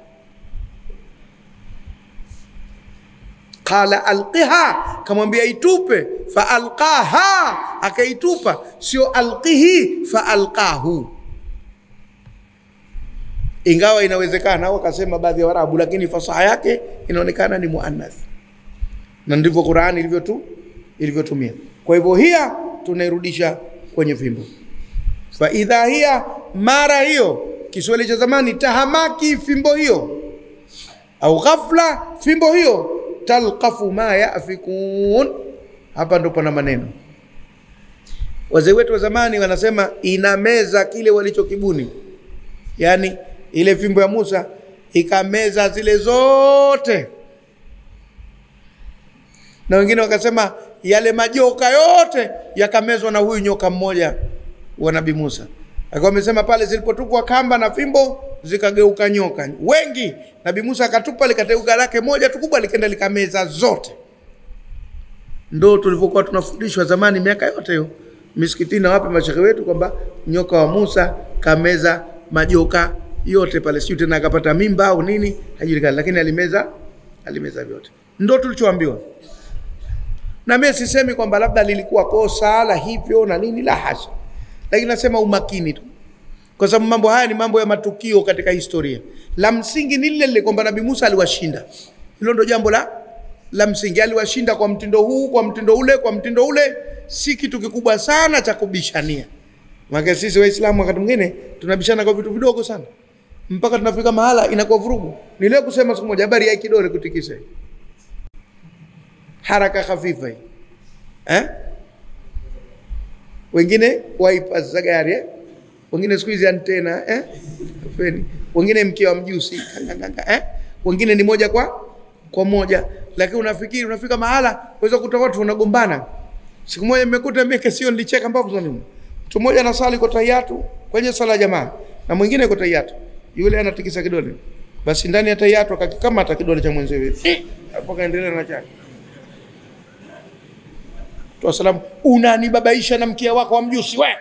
Qala alqiha, kamwambia itupe. Fa alqaha, akaitupa. Sio alqihi fa alqahu, ingawa inawezekana wakasema baadhi ya Waarabu, lakini fasaha yake inaonekana ni muannath, na ndivyo Qur'ani ilivyotumia. Kwa hivyo hiya tunairudisha kwenye fimbo. Fa idha hiya, mara hiyo, Kiswahili cha zamani, tahamaki fimbo hiyo, au ghafla fimbo hiyo, talqafu ma yafikun. Hapa ndo pana maneno. Wazee wetu wa zamani wanasema inameza kile walichokibuni. Yani ile fimbo ya Musa ikameza zile zote. Na wengine wakasema yale majoka yote yakamezwa na huyu nyoka mmoja wa Nabii Musa. Akawa amesema pale zilipotupwa kamba na fimbo zikageuka nyoka wengi. Nabii Musa akatupa, likateuka lake moja tu kubwa, likaenda likameza zote. Ndo tulivyokuwa tunafundishwa zamani miaka yote hiyo misikitini na wapi mashehe wetu, kwamba nyoka wa Musa kameza majoka yote pale, sio tena akapata mimba au nini hajulikani, lakini alimeza vyote. Ndo tulichoambiwa. Na mimi sisemi kwamba labda lilikuwa kosa la hivyo na nini, la hasha, lakini nasema umakini tu, kwa sababu mambo haya ni mambo ya matukio katika historia. La msingi ni lile kwamba Nabii Musa aliwashinda. Hilo ndo jambo la msingi. Aliwashinda kwa mtindo huu, kwa mtindo ule, si kitu kikubwa sana cha kubishania. Maana sisi Waislamu wakati mwingine tunabishana kwa vitu vidogo sana, mpaka tunafika mahala inakuwa vurugu. Ni leo kusema siku moja habari ya kidole kutikisa, haraka hafifa hii, wengine wiper za gari, wengine siku hizi antena, wengine mkia wa mjusi, wengine ni moja kwa moja. Lakini unafikiri unafika mahala unaweza kukuta watu wanagombana. Siku moja nimekuta mimi sio, nilicheka mpaka nyuma. Mtu mmoja anasali kwa tahiyatu kwenye sala jamaa, na mwingine kwa tahiyatu, yule anatikisa kidole, basi ndani ya tahiyatu akakikamata kidole cha mwenziwe, hapo kaendelea na chake. Toa salamu, unanibabaisha na mkia wako wa mjusi wewe.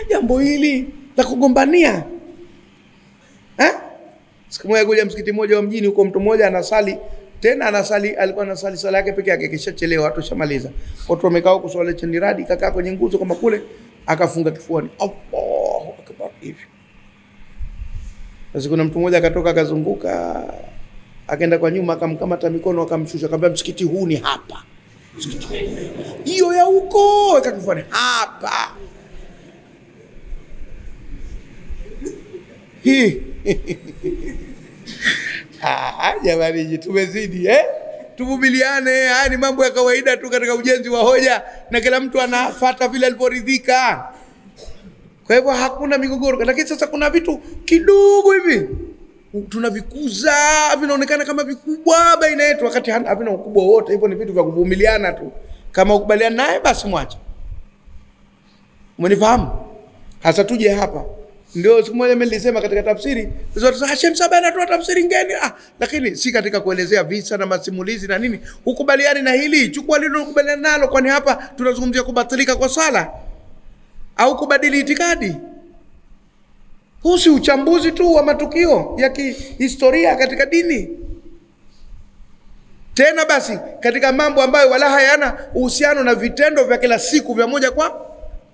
Jambo hili la kugombania. Siku moja kuja msikiti mmoja wa mjini huko, mtu mmoja anasali, alikuwa anasali sala yake peke yake, kisha chelewa, watu shamaliza. Watu wamekaa huko swala chini radi, kakaa kwenye nguzo kama kule, akafunga kifuani. Allahu akbar hivi. Basi kuna mtu mmoja akatoka, akazunguka, akaenda kwa nyuma, akamkamata mikono, akamshusha, akamwambia msikiti huu ni hapa. Hiyo ya huko akakufanya hapa. Jamani, tumezidi tuvumiliane. Haya ni mambo ya kawaida tu katika ujenzi wa hoja, na kila mtu anafuata vile alivyoridhika. Kwa hivyo hakuna migogoro. Lakini sasa kuna vitu kidogo hivi tunavikuza, vinaonekana kama vikubwa baina yetu, wakati havina ukubwa wote. Hivyo ni vitu vya kuvumiliana tu. Kama ukubaliana naye basi mwache. Umenifahamu? Hasa tuje hapa. Ndio siku moja mimi nilisema katika tafsiri, zote Hashim Saba anatoa tafsiri ngeni, lakini si katika kuelezea visa na masimulizi na nini. Ukubaliani na hili, chukua lile ukubaliana nalo, kwani hapa tunazungumzia kubatilika kwa sala au kubadili itikadi. Huu si uchambuzi tu wa matukio ya kihistoria katika dini. Tena basi katika mambo ambayo wala hayana uhusiano na vitendo vya kila siku vya moja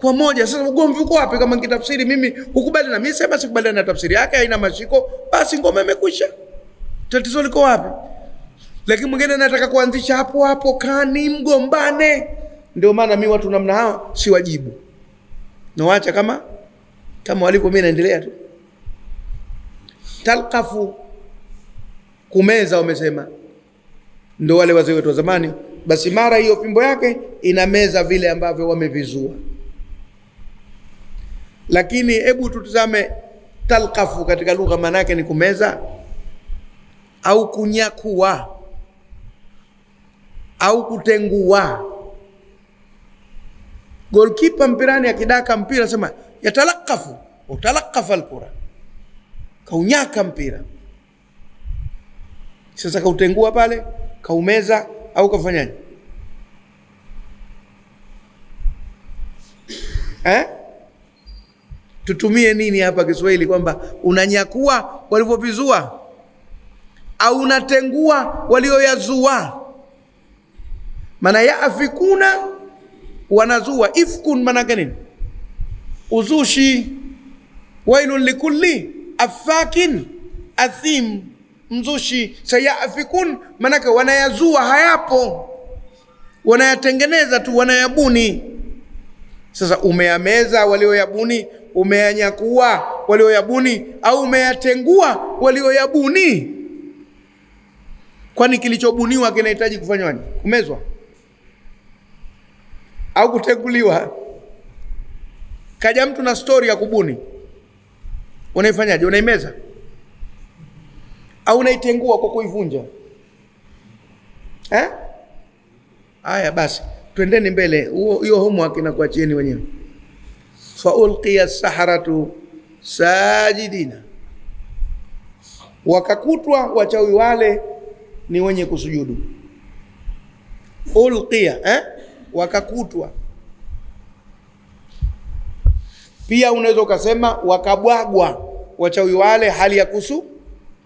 kwa moja. Sasa ugomvi uko wapi? Kama nikitafsiri mimi ukubali na mimi sema sikubaliana na tafsiri yake, haina mashiko, basi ngoma imekwisha. Tatizo liko wapi? Lakini mwingine anataka kuanzisha hapo hapo, kani mgombane. Ndio maana mimi watu namna hao si wajibu, nawaacha kama waliko, mimi naendelea tu. Talqafu, kumeza, wamesema ndio wale wazee wetu wa zamani. Basi mara hiyo fimbo yake inameza vile ambavyo wamevizua. Lakini hebu tutazame talqafu katika lugha, maana yake ni kumeza au kunyakua au kutengua. Goalkeeper mpirani akidaka mpira sema yatalaqafu, utalaqafa alkura, kaunyaka mpira. Sasa kautengua pale, kaumeza au kafanyaje? Tutumie nini hapa Kiswahili, kwamba unanyakua walivyovizua au unatengua walioyazua? Maana yaafikuna, wanazua. Ifkun maana nini? Uzushi. Wailun likulli afakin athim, mzushi. Sayafikun maana wanayazua, hayapo, wanayatengeneza tu, wanayabuni. Sasa umeyameza walioyabuni, umeyanyakua walioyabuni, au umeyatengua walioyabuni? Kwani kilichobuniwa kinahitaji kufanywa nini? Kumezwa au kutenguliwa? Kaja mtu na story ya kubuni, unaifanyaje? Unaimeza au unaitengua kwa kuivunja? Haya basi, twendeni mbele. Hiyo homework inakuachieni wenyewe. Fa ulqiya as-saharatu sajidina, wakakutwa wachawi wale ni wenye kusujudu. Ulqiya, wakakutwa. Pia unaweza ukasema wakabwagwa wachawi wale hali ya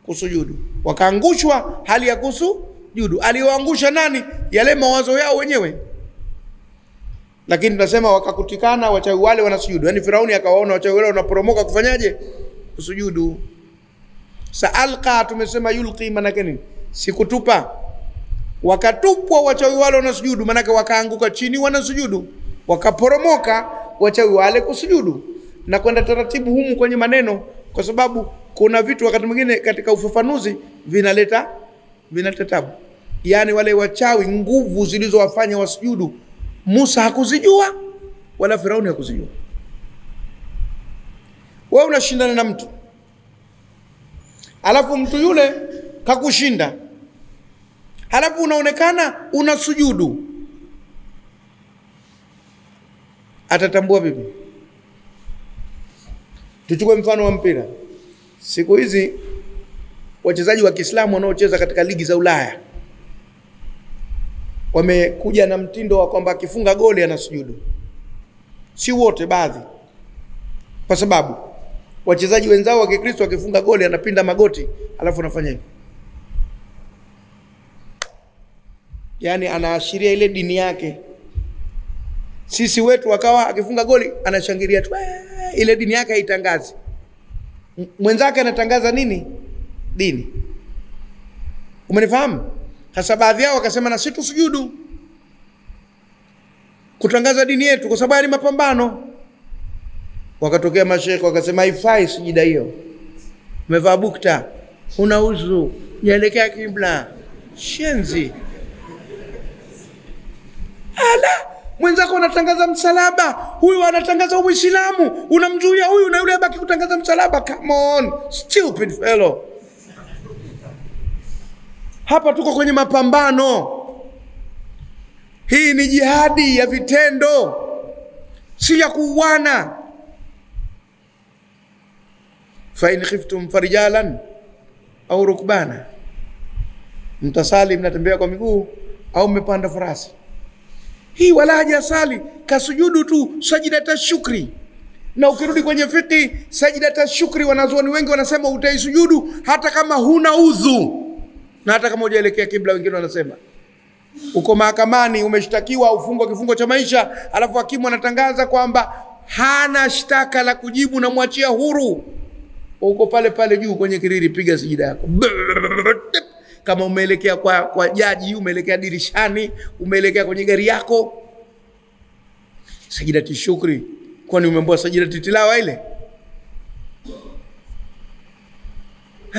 kusujudu, wakaangushwa hali ya kusujudu. Aliyoangusha nani? Yale mawazo yao wenyewe. Lakini tunasema wakakutikana wachawi wale wanasujudu. Yaani Firauni akawaona wachawi wale wanaporomoka, kufanyaje? Kusujudu. Saalqa, tumesema yulqi maana nini? Sikutupa. Wakatupwa wachawi wale wanasujudu, maana wakaanguka chini wanasujudu, wakaporomoka wachawi wale kusujudu. Na kwenda taratibu humu kwenye maneno, kwa sababu kuna vitu wakati mwingine katika ufafanuzi vinaleta tabu. Yaani wale wachawi, nguvu zilizowafanya wasujudu, Musa hakuzijua wala Firauni hakuzijua. Wewe unashindana na mtu, alafu mtu yule kakushinda, alafu unaonekana unasujudu, atatambua vipi? Tuchukue mfano wa mpira. Siku hizi wachezaji wa Kiislamu wanaocheza katika ligi za Ulaya wamekuja na mtindo wa kwamba akifunga goli anasujudu. Si wote, baadhi. Kwa sababu wachezaji wenzao wa Kikristo wakifunga goli anapinda magoti, alafu anafanya hivi. Yaani anaashiria ile dini yake. Sisi wetu wakawa akifunga goli anashangilia tu, ile dini yake haitangazi. Mwenzake anatangaza nini? Dini. Umenifahamu? Hasa baadhi yao wakasema na sisi tusujudu kutangaza dini yetu kwa sababu ni mapambano. Wakatokea mashekhe wakasema haifai sijida hiyo. Umevaa bukta, una uzu, nielekea kibla. Shenzi. Ala, mwenzako anatangaza msalaba, huyu anatangaza Uislamu, unamzuia huyu na yule baki kutangaza msalaba. Come on, stupid fellow. Hapa tuko kwenye mapambano. Hii ni jihadi ya vitendo, si ya kuuana. Fa in khiftum farijalan au rukbana, mtasali mnatembea kwa miguu au mmepanda farasi. Hii wala hajasali, kasujudu tu sajidata shukri. Na ukirudi kwenye fiqh, sajidata shukri wanazuoni wengi wanasema utaisujudu hata kama huna udhu, na hata kama hujaelekea kibla. Wengine wanasema uko mahakamani, umeshtakiwa ufungwa kifungo cha maisha, alafu hakimu anatangaza kwamba hana shtaka la kujibu na mwachia huru. Uko pale pale juu kwenye kiriri, piga sijida yako. Kama umeelekea kwa jaji, umeelekea dirishani, umeelekea kwenye gari yako, sajidati shukri. Kwani umeambiwa sajidati tilawa ile?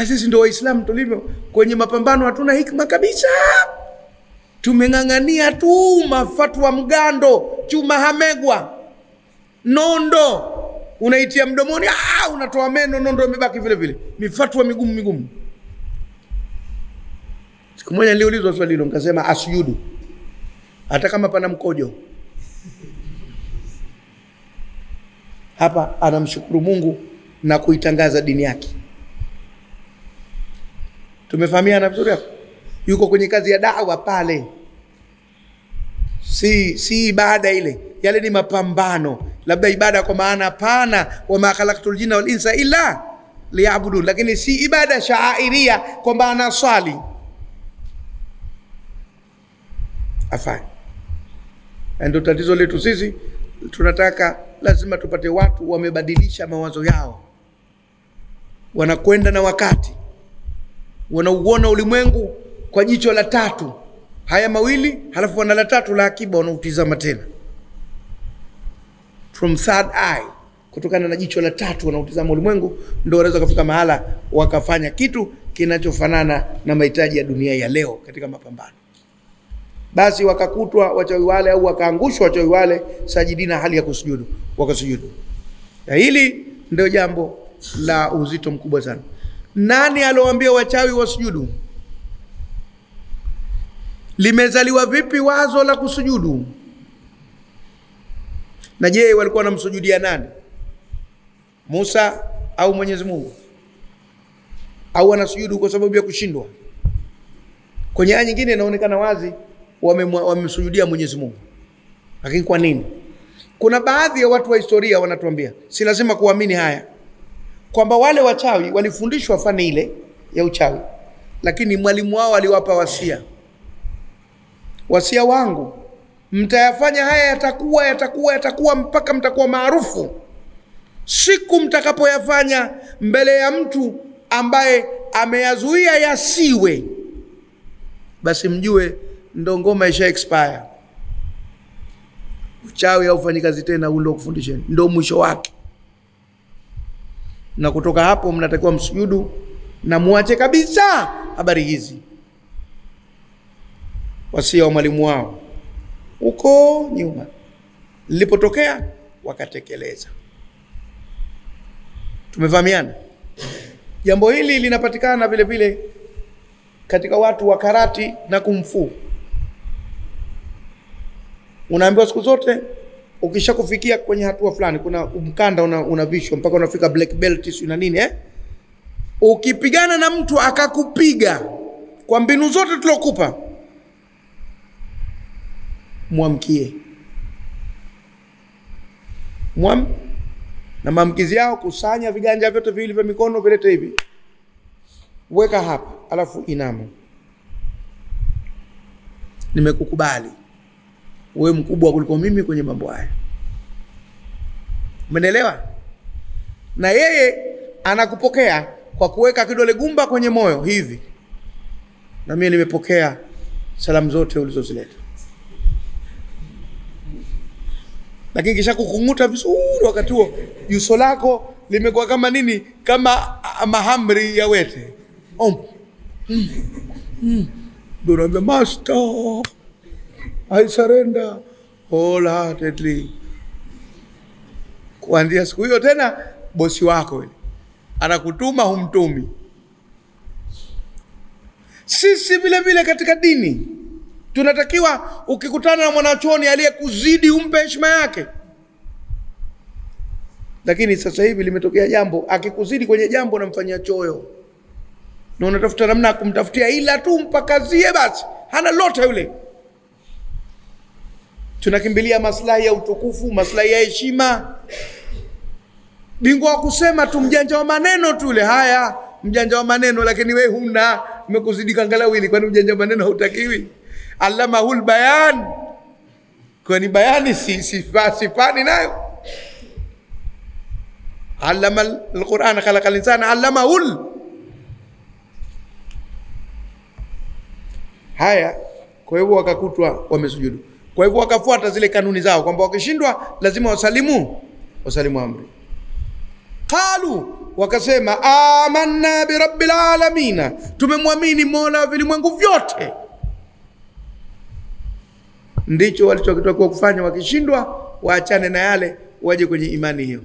Sisi ndio Waislamu tulivyo. Kwenye mapambano hatuna hikma kabisa. Tumeng'ang'ania tu mafatwa mgando, chuma hamegwa, nondo unaitia mdomoni, unatoa meno, nondo imebaki vile vile. Mifatwa migumu. Siku moja niliulizwa swali hilo, nikasema asujudu hata kama pana mkojo. Hapa anamshukuru Mungu na kuitangaza dini yake. Tumefahamiana vizuri hapo? Yuko kwenye kazi ya da'wa pale. Si ibada ile. Yale ni mapambano. Labda ibada kwa maana pana, wa ma khalaqtul jinna wal insa illa liya'budun, lakini si ibada sha'airia kwamba anaswali. Afanye. Ndio tatizo letu sisi. Tunataka lazima tupate watu wamebadilisha mawazo yao, wanakwenda na wakati, wanauona ulimwengu kwa jicho la tatu, haya mawili, halafu wana la tatu la akiba, wanautizama tena from third eye, kutokana na jicho la tatu wanautizama ulimwengu. Ndio wanaweza kufika mahala wakafanya kitu kinachofanana na mahitaji ya dunia ya leo katika mapambano. Basi wakakutwa wachawi wale, au wakaangushwa wachawi wale sajidina, hali ya kusujudu, wakasujudu. Na hili ndio jambo la uzito mkubwa sana. Nani alowaambia wachawi wasujudu? Limezaliwa vipi wazo la kusujudu? Na je, walikuwa wanamsujudia nani? Musa au Mwenyezi Mungu? Au wanasujudu kwa sababu ya kushindwa? Kwenye aya nyingine inaonekana wazi wamemsujudia Mwenyezi Mungu. Lakini kwa nini? Kuna baadhi ya watu wa historia wanatuambia, si lazima kuamini haya, kwamba wale wachawi walifundishwa fani ile ya uchawi, lakini mwalimu wao aliwapa wasia. Wasia wangu, mtayafanya haya, yatakuwa mpaka mtakuwa maarufu. Siku mtakapoyafanya mbele ya mtu ambaye ameyazuia yasiwe, basi mjue ndo ngoma isha expire. Uchawi haufanyi kazi tena, ule kufundisheni ndo mwisho wake. Na kutoka hapo mnatakiwa msujudu na muache kabisa habari hizi. Wasia wa mwalimu wao uko nyuma, lilipotokea wakatekeleza. Tumefahamiana? Jambo hili linapatikana vile vile katika watu wa karati na kumfu. Unaambiwa siku zote ukishakufikia kwenye hatua fulani, kuna mkanda unavishwa mpaka unafika black belt si na nini ukipigana na mtu akakupiga kwa mbinu zote tulokupa, muamkie. Na maamkizi yao, kusanya viganja vyote viwili vya mikono, vilete hivi, weka hapa, alafu inama. Nimekukubali wewe mkubwa kuliko mimi kwenye mambo haya. Umeelewa? Na yeye anakupokea kwa kuweka kidole gumba kwenye moyo hivi, na mimi nimepokea salamu zote ulizozileta. Lakini kisha kukunguta vizuri, wakati huo yuso lako limekuwa kama nini? Kama mahamri ya wete. Ndio naambia, master, I surrender wholeheartedly. Kuanzia siku hiyo tena bosi wako yule anakutuma, humtumi. Sisi vile vile katika dini tunatakiwa, ukikutana na mwanachuoni aliyekuzidi umpe heshima yake. Lakini sasa hivi limetokea jambo, akikuzidi kwenye jambo namfanyia choyo, na unatafuta namna kumtafutia ila tu mpakazie, basi hana lote yule. Tunakimbilia maslahi ya utukufu, maslahi ya heshima. Bingwa wa kusema tu, mjanja wa maneno tu yule. Haya, mjanja wa maneno, lakini wewe huna, umekuzidi kangalau hili, kwani mjanja wa maneno hautakiwi? allamahul bayan, kwani bayani sifani nayo. Allama al-Qur'an khalaqa al-insana allamahul. Haya, kwa hivyo wakakutwa wamesujudu. Kwa hivyo wakafuata zile kanuni zao kwamba wakishindwa lazima wasalimu amri. Qalu, wakasema amanna bi rabbil alamin, tumemwamini Mola wa vilimwengu vyote. Ndicho walichotakiwa kufanya. Wakishindwa waachane na yale, waje kwenye imani hiyo,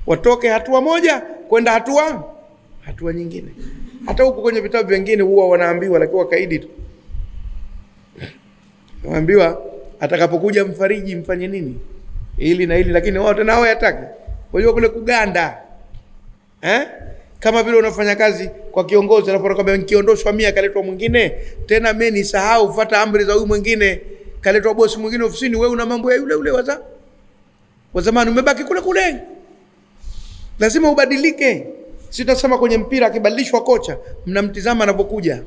watoke hatua moja kwenda hatua nyingine. Hata huko kwenye vitabu vingine huwa wanaambiwa, lakini wakaidi tu. Wanaambiwa atakapokuja mfariji mfanye nini, ili na ili, lakini wao tena hao yataki. Kwa hiyo kule kuganda, kama vile unafanya kazi kwa kiongozi, alafu anakuambia nikiondoshwa mimi akaletwa mwingine, tena mimi nisahau kufuata amri za huyu mwingine, kaletwa bosi mwingine ofisini, wewe una mambo ya yule wa zamani, umebaki kule. Lazima ubadilike. Sitasema kwenye mpira akibadilishwa kocha, mnamtizama anapokuja.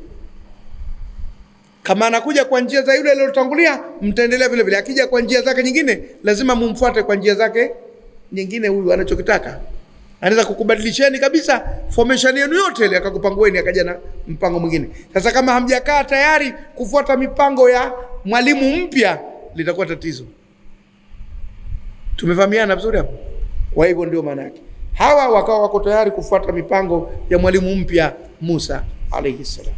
Kama anakuja kwa njia za yule aliyotangulia, mtaendelea vile vile. Akija kwa njia zake nyingine, lazima mumfuate kwa njia zake nyingine. Huyu anachokitaka anaweza kukubadilisheni kabisa formation yenu yote ile, akakupangueni akaja na mpango mwingine. Sasa kama hamjakaa tayari kufuata mipango ya mwalimu mpya, litakuwa tatizo. Tumefahamiana vizuri hapo? Kwa hivyo ndio maana yake. Hawa wakawa wako tayari kufuata mipango ya mwalimu mpya Musa alayhi salam.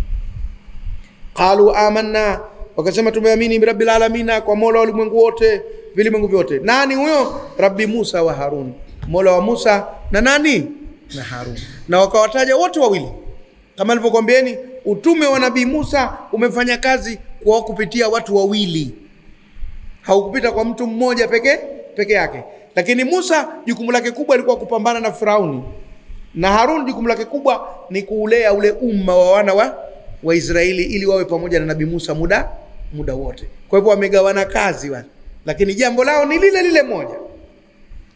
Qalu amanna, wakasema tumeamini bi rabbil alamin, kwa Mola wa ulimwengu wote, vilimwengu vyote. Nani huyo? Rabbi Musa wa Harun, Mola wa Musa na nani? Na Harun. Na wakawataja wote wawili. Kama nilivyokuambieni, utume wa Nabii Musa umefanya kazi kwa kupitia watu wawili, haukupita kwa mtu mmoja peke yake. Lakini Musa jukumu lake kubwa lilikuwa kupambana na Firauni, na Harun jukumu lake kubwa ni kuulea ule umma wa wana wa Israeli ili wawe pamoja na Nabii Musa muda wote. Kwa hivyo wamegawana kazi wale, lakini jambo lao ni lile moja,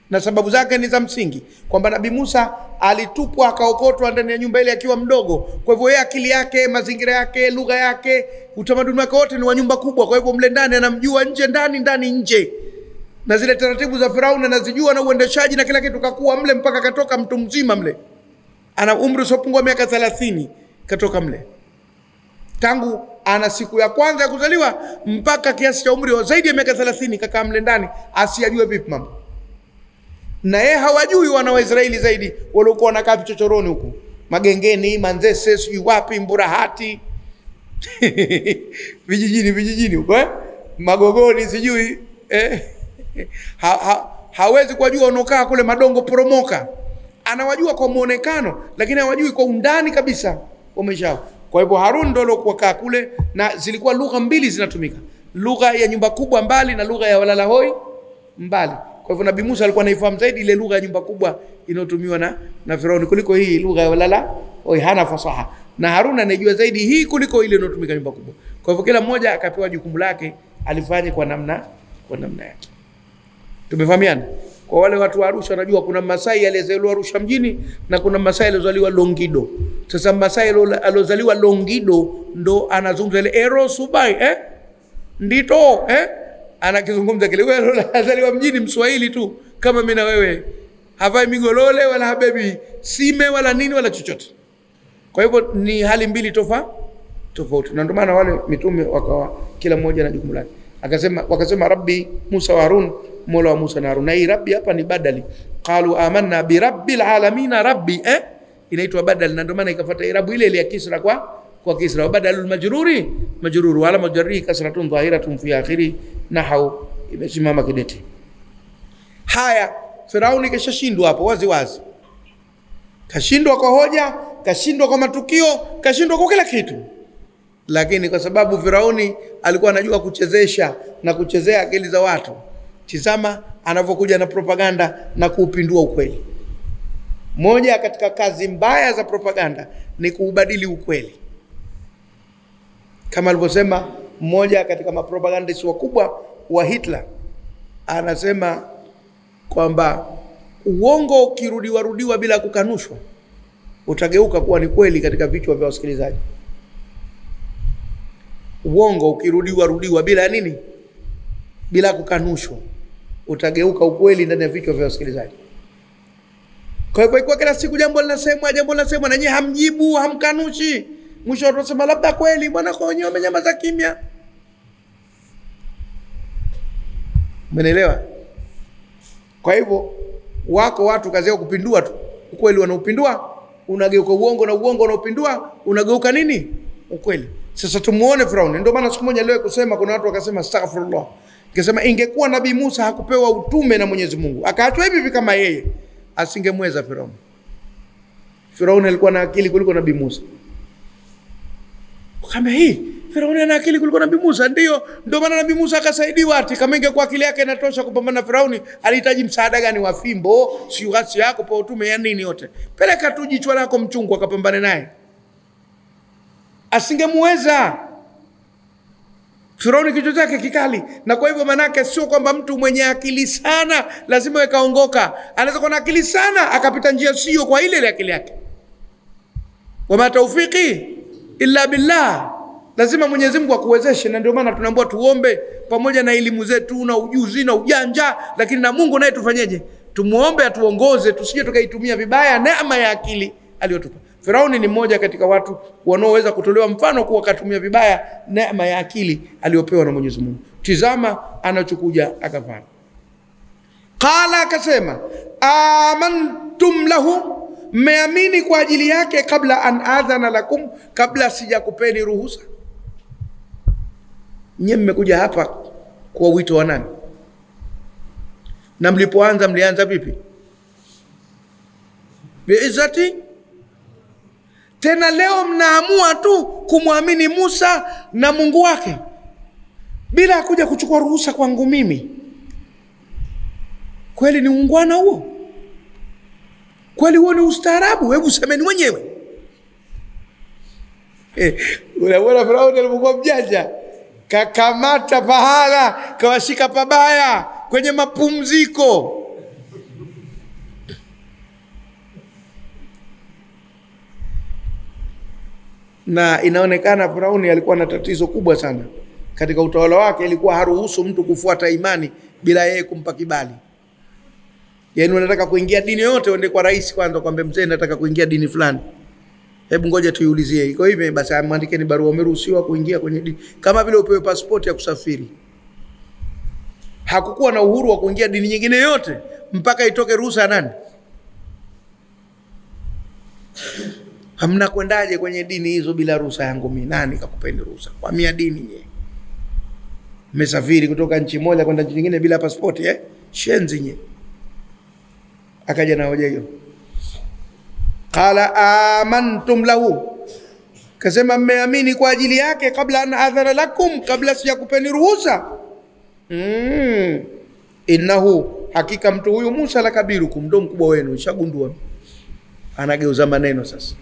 na sababu zake ni za msingi, kwamba Nabii Musa alitupwa akaokotwa ndani ya nyumba ile akiwa mdogo. Kwa hivyo yeye akili yake, mazingira yake, lugha yake, utamaduni wake wote ni wa nyumba kubwa. Kwa hivyo mle ndani anamjua nje ndani nje, na zile taratibu za Firauni anazijua, na uendeshaji na kila kitu. Kakuwa mle mpaka katoka mtu mzima mle, ana umri usiopungua miaka 30 katoka mle. Tangu ana siku ya kwanza ya kuzaliwa mpaka kiasi cha umri wa zaidi ya miaka 30 kakaa mle ndani, asiyajue vipi mambo. Na yeye hawajui wana wa Israeli zaidi waliokuwa wanakaa vichochoroni huku, magengeni, Manzese, sijui wapi, Mburahati vijijini huko, Magogoni sijui hawezi kujua wanokaa kule Madongo Poromoka. Anawajua kwa muonekano, lakini hawajui kwa undani kabisa wameshao. Kwa hivyo Harun ndio alikuwa kaa kule, na zilikuwa lugha mbili zinatumika, lugha ya nyumba kubwa mbali na lugha ya walala hoi mbali. Kwa hivyo Nabii Musa alikuwa anaifahamu zaidi ile lugha ya nyumba kubwa inayotumiwa na Firauni kuliko hii lugha ya walala hoi, hana fasaha. Na Harun anajua zaidi hii kuliko ile inayotumika nyumba kubwa. Kwa hivyo kila mmoja akapewa jukumu lake, alifanye kwa namna yake. Tumefahamiana? Kwa wale watu wa Arusha wanajua kuna Masai aliyezaliwa Arusha mjini na kuna Masai aliyezaliwa Longido. Sasa Masai aliyozaliwa Longido ndo anazungumza ile ero subai ndito anakizungumza kile. Wewe aliyezaliwa mjini Mswahili tu kama mimi na wewe, havai migolole wala habebi sime wala nini wala chochote. Kwa hivyo ni hali mbili tofauti, na ndio maana wale mitume wakawa kila mmoja na jukumu lake. Wakasema Rabbi Musa wa Harun, Mola wa Musa na Harun. Na hii Rabbi hapa ni badali. Qalu amanna bi rabbil alamin, Rabbi inaitwa badali, na ndio maana ikafuata irabu ile ya kisra kwa kisra. Badalul majrur wala majruri kasratun dhahiratun fi akhiri, nahau imesimama kidete. Haya, Firauni kashashindwa hapo wazi. Kashindwa kwa hoja, kashindwa kwa matukio, kashindwa kwa kila kitu. Lakini kwa sababu Firauni alikuwa anajua kuchezesha na kuchezea akili za watu, tizama anavyokuja na propaganda na kuupindua ukweli. Moja katika kazi mbaya za propaganda ni kuubadili ukweli. Kama alivyosema mmoja katika mapropagandist wakubwa wa Hitler, anasema kwamba uongo ukirudiwa bila kukanushwa utageuka kuwa ni kweli katika vichwa vya wasikilizaji. Uongo ukirudiwa bila nini? Bila kukanushwa, utageuka ukweli ndani ya vichwa vya wasikilizaji. Kwa hivyo kwa kila siku jambo linasemwa na nyinyi hamjibu, hamkanushi. Mwisho utasema labda kweli bwana, kwa wenyewe wamenyamaza kimya. Umeelewa? Kwa hivyo wako watu kazi yao kupindua tu. Ukweli wanaupindua, unageuka uongo, na uongo unaupindua, unageuka nini? Ukweli. Sasa tumuone Firauni. Ndio maana siku moja leo kusema kuna watu wakasema astaghfirullah. Ikasema ingekuwa Nabii Musa hakupewa utume na Mwenyezi Mungu, akaachwa hivi kama yeye, asingemweza Firauni. Firauni alikuwa na akili kuliko Nabii Musa. Kama hii Firauni ana akili kuliko Nabii Musa, ndio maana Nabii Musa akasaidiwa. Ati kama ingekuwa akili yake inatosha kupambana na Firauni, alihitaji msaada gani wa fimbo, si ghasi yako pa utume ya nini yote? Peleka tu jichwa lako mchungu akapambane naye. Asingemweza. Firauni kichwa chake kikali, na kwa hivyo manake sio kwamba mtu mwenye akili sana lazima yakaongoka. Anaweza kuwa na akili sana akapita njia sio kwa ile akili yake. Wama tawfiki illa billah. Lazima Mwenyezi Mungu akuwezeshe, na ndio maana tunaambiwa tuombe pamoja na elimu zetu na ujuzi na ujanja, lakini na Mungu naye tufanyeje? Tumuombe atuongoze, tusije tukaitumia vibaya neema ya akili aliyotupa. Firauni ni mmoja katika watu wanaoweza kutolewa mfano kuwa katumia vibaya neema ya akili aliyopewa na Mwenyezi Mungu. Tizama anachokuja akafanya. Qala, akasema amantum lahu, mmeamini kwa ajili yake, kabla an adhana lakum, kabla sijakupeni ruhusa. Nyinyi mmekuja hapa kwa wito wa nani? Na mlipoanza mlianza vipi? Biizati. Tena leo mnaamua tu kumwamini Musa na Mungu wake bila kuja kuchukua ruhusa kwangu mimi. Kweli ni ungwana huo? Kweli huo ni ustaarabu? Hebu semeni wenyewe. Unaona Firauni alipokuwa mjanja, kakamata pahala, kawashika pabaya kwenye mapumziko. Na inaonekana Firauni alikuwa na tatizo kubwa sana katika utawala wake. Ilikuwa haruhusu mtu kufuata imani bila yeye kumpa kibali. Yaani unataka kuingia dini yote, uende kwa rais kwanza kwambie mzee nataka kuingia dini fulani. Hebu ngoja tuiulizie. Iko hivi basi amwandikeni barua umeruhusiwa kuingia kwenye dini. Kama vile upewe passport ya kusafiri. Hakukuwa na uhuru wa kuingia dini nyingine yote mpaka itoke ruhusa ya nani? Hamna kwendaje kwenye dini hizo bila ruhusa yangu mimi? Nani kakupeni ruhusa? Kwa mia dini nye. Mmesafiri kutoka nchi moja kwenda nchi nyingine bila passport Shenzi nye. Akaja na hoja hiyo. Qala amantum lahu, kasema mmeamini kwa ajili yake, kabla an adhana lakum, kabla sijakupeni ruhusa. Innahu, hakika mtu huyu Musa la kabirukum, ndo mkubwa wenu. Shagundua anageuza maneno sasa.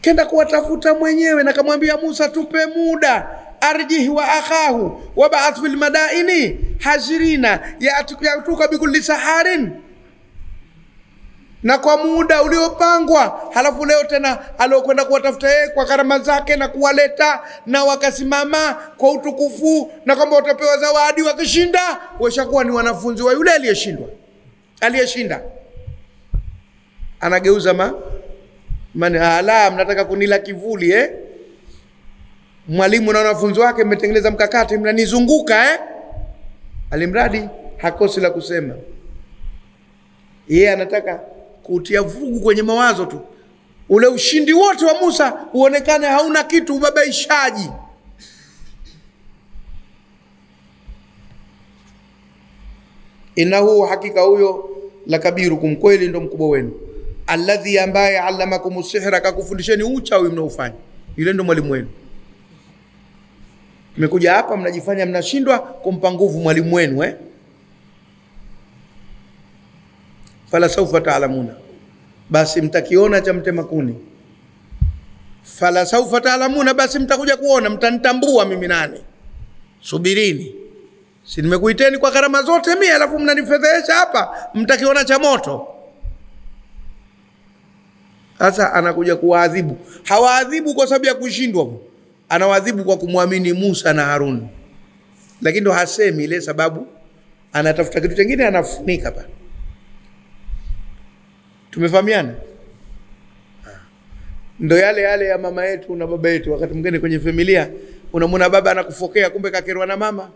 Kenda kuwatafuta mwenyewe na kamwambia Musa, tupe muda, arjihi wa akhahu wa ba'ath fil madaini hajirina yatuka bikulli saharin, na kwa muda uliopangwa. Halafu leo tena aliokwenda kuwatafuta yeye kwa karama zake na kuwaleta, na wakasimama kwa utukufu na kwamba watapewa zawadi wakishinda, washakuwa ni wanafunzi wa yule aliyeshinda. Anageuza mnataka kunila kivuli Mwalimu na wanafunzi wake mmetengeneza mkakati, mnanizunguka Alimradi hakosi la kusema. Yeye anataka kutia vugu kwenye mawazo tu. Ule ushindi wote wa Musa uonekane hauna kitu, ubabaishaji. Innahu, hakika huyo la kabirukum, kweli ndo mkubwa wenu. Alladhi, ambaye allamakum sihra, kakufundisheni uchawi mnaofanya. Yule ndo mwalimu wenu. Mmekuja hapa mnajifanya mnashindwa kumpa nguvu mwalimu wenu Fala sawfa ta'lamuna, basi mtakiona cha mtema kuni. Fala sawfa ta'lamuna, basi mtakuja kuona, mtanitambua mimi nani. Subirini. Si nimekuiteni kwa karama zote mimi, alafu mnanifedhesha hapa, mtakiona cha moto. Sasa anakuja kuwaadhibu. Hawaadhibu kwa sababu ya kushindwa. anawadhibu kwa kumwamini Musa na Harun, lakini ndo hasemi ile sababu, anatafuta kitu kingine anafunika pa. Tumefahamiana? Ndo yale ya mama yetu na baba yetu. Wakati mwingine kwenye familia unamwona baba anakufokea, kumbe kakerwa na mama.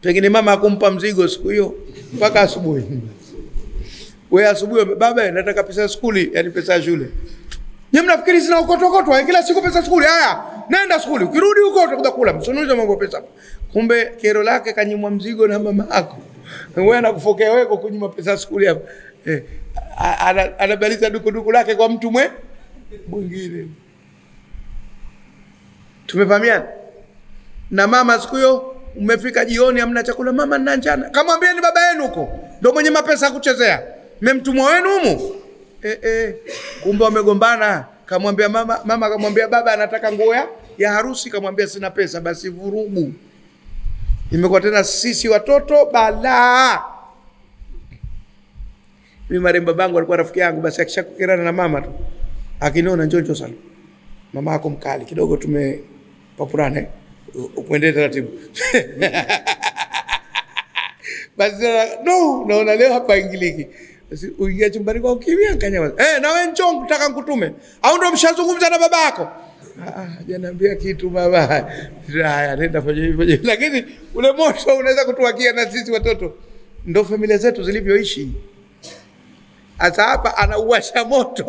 Pengine mama akumpa mzigo siku hiyo mpaka asubuhi. Wewe asubuhi, baba nataka pesa ya skuli, yani pesa ya shule. Nyinyi mnafikiri sina ukotokotwa kila siku pesa skuli? Haya, nenda skuli, ukirudi huko utakuja kula. Msunuze mambo pesa. Kumbe kero lake kanyimwa mzigo na mama yako. Wewe anakufokea wewe kwa kunyima pesa skuli hapo. Anabaliza dukuduku lake kwa mtu mwingine. Tumefahamiana? Na mama siku hiyo umefika jioni hamna chakula, mama nina njaa. Kamwambieni baba yenu huko ndio mwenye mapesa kuchezea. Mmemtumwa wenu humu. Kumbe wamegombana. Kamwambia mama kamwambia baba anataka nguo ya harusi, kamwambia sina pesa, basi vurugu. Imekuwa tena sisi watoto balaa. Mimi maremba babangu alikuwa rafiki yangu, basi akishakukirana na mama tu akiniona njoo sana. Mama yako mkali kidogo, tumepapurana ukwende taratibu. Basi naona leo hapa ingiliki. Basi uingia chumbani kwa ukimya kanyama. Na wewe njoo nataka nikutume. Au ndio mshazungumza na baba yako? Hajaniambia kitu baba. Haya nenda fanya hivyo. Lakini ule moto unaweza kutuwakia na sisi watoto. Ndio familia zetu zilivyoishi. Asa hapa anauwasha moto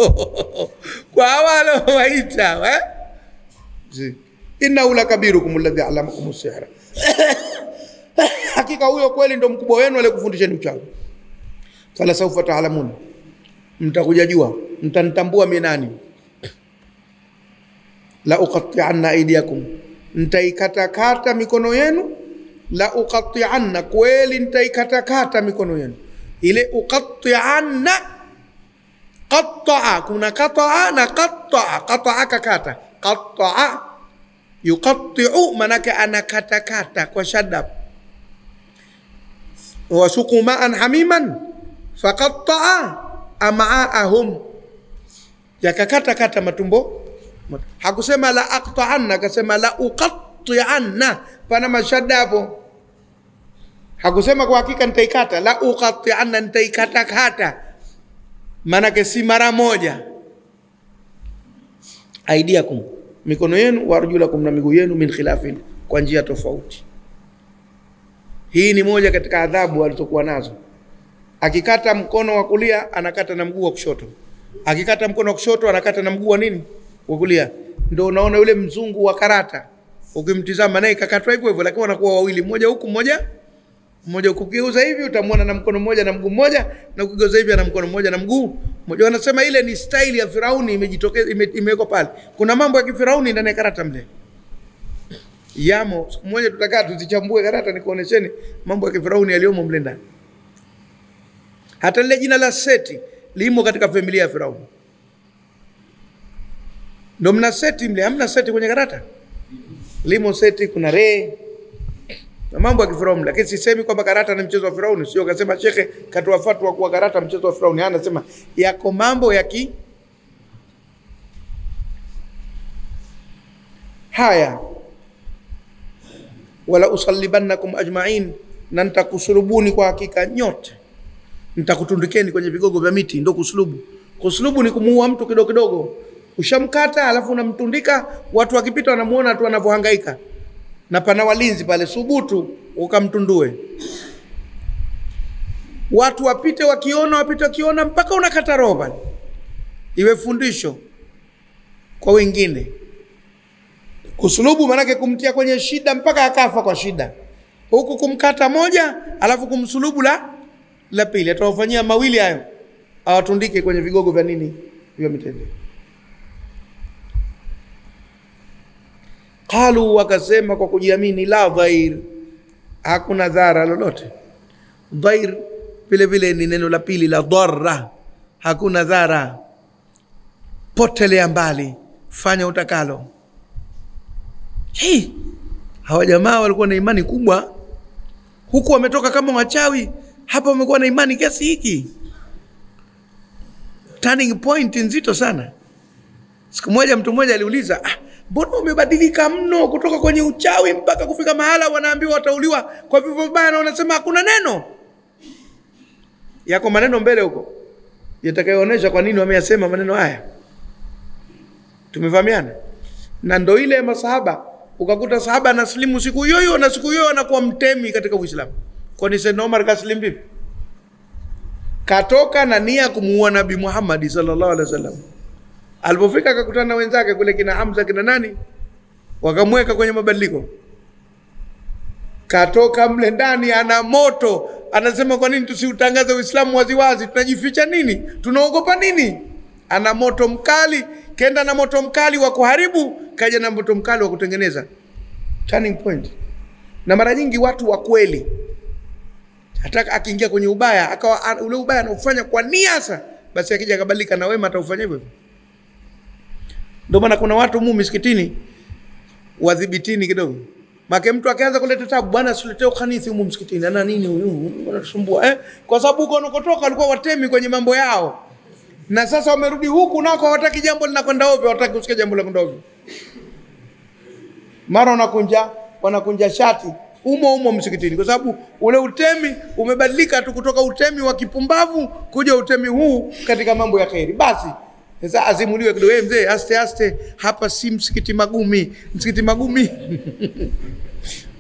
kwa wale waita inna ula kabirukum alladhi allamakum as-sihra. Hakika huyo kweli ndo mkubwa wenu aliyekufundisheni uchawi. Fala sawfa ta'lamun, mtakuja jua, mtanitambua mimi nani. La uqatti'anna aydiyakum, nitaikata mikono yenu. La uqatti'anna, kweli nitaikata mikono yenu. Ile uqatti'anna, qatta'a, kuna qata'a na qatta'a. Qata'a kakata, qatta'a yuqatti'u, manake anakata kwa shadda. Wasuqu ma'an hamiman faqatta'a am'a'ahum, yakakata matumbo. Hakusema la aqta'anna, akasema la uqatti'anna, pana mashadda hapo. Hakusema kwa hakika nitaikata, la uqatti'anna, nitaikata. Manake si mara moja. Aidiakum, mikono yenu, wa arjulakum, na miguu yenu, min khilafin, kwa njia tofauti. Hii ni moja katika adhabu alizokuwa nazo. Akikata mkono wa kulia anakata na mguu wa kushoto. Akikata mkono wa kushoto anakata na mguu wa nini? Wa kulia. Ndio unaona yule mzungu wa karata, ukimtizama naye kakatwa hivyo hivyo, lakini wanakuwa wawili, mmoja huku mmoja ukigeuza hivi utamwona na mkono mmoja na mguu mmoja, na ukigeuza hivi na mkono mmoja na mguu mmoja. Wanasema ile ni style ya Firauni imejitokeza, imewekwa pale. Kuna mambo ya kifirauni ndani ya karata mle. Yamo, siku moja tutakaa tuzichambue karata nikuonesheni mambo ya kifirauni yaliyomo mle ndani. Hata lile jina la Seti limo katika familia ya Firauni. Ndio mna Seti mle, hamna Seti kwenye karata? Limo Seti, kuna Re. Na mambo ya kifirauni, lakini sisemi kwamba karata ni mchezo wa Firauni. Sio kasema shekhe katoa fatwa kwa karata mchezo wa Firauni. Anasema yako mambo ya haya. Wala usallibannakum ajma'in, na nitakusulubuni kwa hakika nyote. Nitakutundikeni kwenye vigogo vya miti, ndio kusulubu. Kusulubu ni kumuua mtu kidogo kidogo. Ushamkata alafu unamtundika, watu wakipita wanamuona tu anavyohangaika. Na pana walinzi pale, subutu ukamtundue. Watu wapite wakiona mpaka unakata roho pale. Iwe fundisho kwa wengine. Kusulubu manake kumtia kwenye shida mpaka akafa kwa shida. Huku kumkata moja alafu kumsulubu la pili. Atawafanyia mawili hayo, awatundike kwenye vigogo vya nini? Vya mitende. Qalu, wakasema kwa kujiamini, la dhair, hakuna dhara lolote. Dhair vile vile ni neno la pili la dharra, hakuna dhara. Potelea mbali, fanya utakalo. Hawa jamaa walikuwa na imani kubwa. Huku wametoka kama wachawi, hapa wamekuwa na imani kiasi hiki. Turning point nzito sana. Siku moja mtu mmoja aliuliza, mbona umebadilika mno kutoka kwenye uchawi mpaka kufika mahala wanaambiwa watauliwa kwa vifo vibaya na wanasema hakuna neno? Yako maneno mbele huko yatakayoonyesha kwa nini wameyasema maneno haya. Tumefahamiana? Na ndo ile masahaba, ukakuta sahaba anaslimu siku hiyo na siku hiyo anakuwa mtemi katika Uislamu. Kwani Sayyidna Umar kaslim vipi? Katoka na nia kumuua Nabii Muhammad sallallahu alaihi wasallam. Alipofika akakutana na wenzake kule kina Hamza kina nani, wakamweka kwenye mabadiliko. Katoka mle ndani ana moto, anasema kwa nini tusiutangaze Uislamu waziwazi? Tunajificha nini? Tunaogopa nini? Ana moto mkali, kenda na moto mkali wa kuharibu, kaja na moto mkali wa kutengeneza. Turning point. Na mara nyingi watu wa kweli hata akiingia kwenye ubaya, akawa ule ubaya anaufanya kwa nia sana, basi akija kabadilika na wema ataufanya hivyo. Ndio maana kuna watu misikitini wadhibitini kidogo. Maka mtu akaanza kuleta tabu, bwana usiletee ukhanithi humu msikitini. Ana nini huyu? Anatusumbua Kwa sababu huko wanakotoka walikuwa watemi kwenye mambo yao. Na sasa wamerudi huku nako hawataki jambo linakwenda ovyo, hawataki kusikia jambo linakwenda ovyo. Mara wanakunja shati umo msikitini kwa sababu ule utemi umebadilika tu kutoka utemi wa kipumbavu kuja utemi huu katika mambo ya khairi. Basi sasa azimuliwe kidogo, mzee aste hapa si msikiti Magumi, msikiti Magumi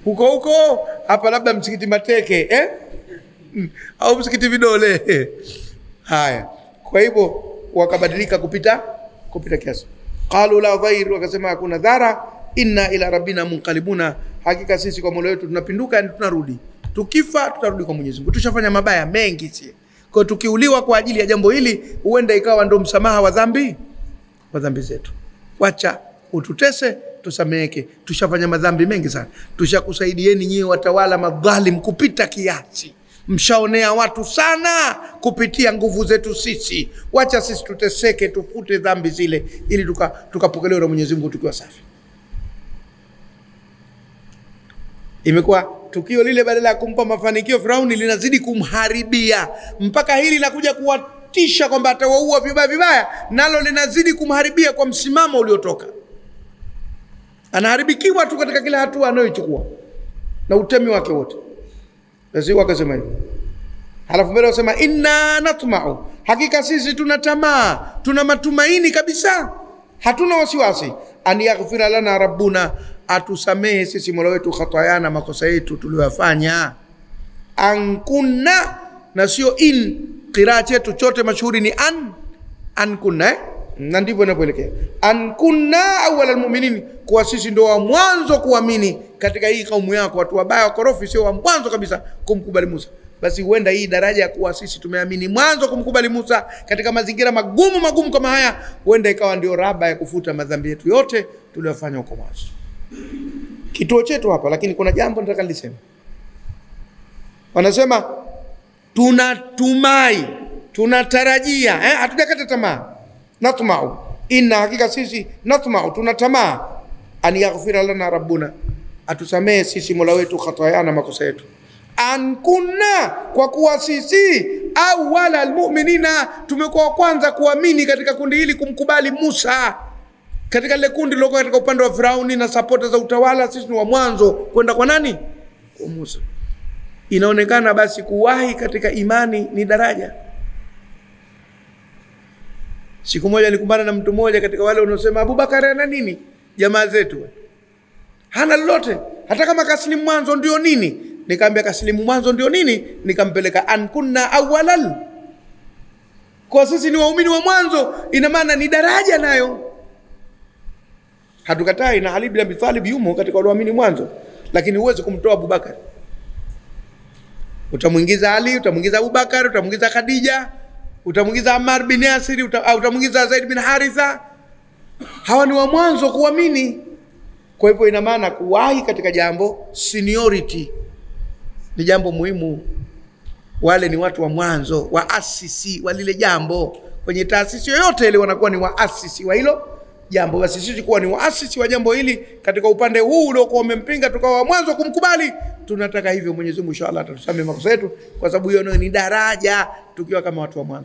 huko hapa labda msikiti Mateke au msikiti Vidole. Haya, kwa hivyo wakabadilika kupita kiasi. Qalu la dhair, wakasema hakuna dhara, inna ila rabbina munqalibuna, hakika sisi kwa Mola wetu tunapinduka, yani tunarudi. Tukifa tutarudi kwa Mwenyezi Mungu. Tushafanya mabaya mengi si. Kwa tukiuliwa kwa ajili ya jambo hili, huenda ikawa ndo msamaha wa dhambi zetu. Wacha ututese tusameheke. Tushafanya madhambi mengi sana. Tushakusaidieni nyinyi watawala madhalim kupita kiasi. Mshaonea watu sana kupitia nguvu zetu sisi. Wacha sisi tuteseke, tufute dhambi zile ili tukapokelewa na Mwenyezi Mungu tukiwa safi. Imekuwa tukio lile badala ya kumpa mafanikio Firauni linazidi kumharibia, mpaka hili linakuja kuwatisha kwamba atawaua vibaya, nalo linazidi kumharibia kwa msimamo uliotoka. Anaharibikiwa tu katika kila hatua anayochukua na utemi wake wote. Basi wakasema hivi. Halafu mbele wasema inna natma'u, hakika sisi tuna tamaa, tuna matumaini kabisa, hatuna wasiwasi, an yaghfira lana rabbuna, atusamehe sisi Mola wetu khatayana, makosa yetu tuliyofanya. Ankunna, na sio in. Qiraa chetu chote mashuhuri ni an kunna, na ndivyo inapoelekea. An kunna awwalal mu'minin, kwa sisi ndio wa mwanzo kuamini katika hii kaumu yako, watu wabaya wakorofi sio wa mwanzo kabisa kumkubali Musa. Basi huenda hii daraja ya kuwa sisi tumeamini mwanzo kumkubali Musa katika mazingira magumu kama haya, huenda ikawa ndio raba ya kufuta madhambi yetu yote tuliyofanya huko mwanzo. Kituo chetu hapa, lakini kuna jambo nataka niliseme. Wanasema tunatumai, tunatarajia, hatujakata tamaa. Natma'u, inna, hakika sisi natma'u, tunatamaa, an yaghfira lana rabbuna, atusamehe sisi Mola wetu khatayana, makosa yetu. An kunna, kwa kuwa sisi awwala almu'minina, tumekuwa kwanza kuamini katika kundi hili kumkubali Musa. Katika ile kundi lililo katika upande wa Firauni na supporta za utawala, sisi ni wa mwanzo kwenda kwa nani? Kwa Musa. Inaonekana basi kuwahi katika imani ni daraja. Siku moja nilikumbana na mtu mmoja katika wale wanaosema Abubakar ana nini? Jamaa zetu. Hana lolote. Hata kama kaslimu mwanzo ndio nini? Nikamwambia kaslimu mwanzo ndio nini? Nikampeleka an kunna awwalal. Kwa sisi ni waumini wa mwanzo, ina maana ni daraja nayo. Hatukatai na Ali bin Abi Talib yumo katika wale waamini mwanzo, lakini huwezi kumtoa Abubakar. Utamuingiza Ali, utamuingiza Abubakar, utamuingiza Khadija, utamuingiza Ammar bin Yasir, utamuingiza Zaid bin Haritha. Hawa ni wa mwanzo kuamini. Kwa hivyo ina maana kuwahi katika jambo, seniority ni jambo muhimu. Wale ni watu wa mwanzo, waasisi wa lile jambo. Kwenye taasisi yoyote ile wanakuwa ni waasisi wa hilo jambo. Basi sisi kuwa ni waasisi wa jambo hili katika upande huu uliokuwa umempinga tukawa wa mwanzo kumkubali, tunataka hivyo. Mwenyezi Mungu inshallah atatusamehe makosa yetu, kwa sababu hiyo ni daraja tukiwa kama watu wa mwanzo.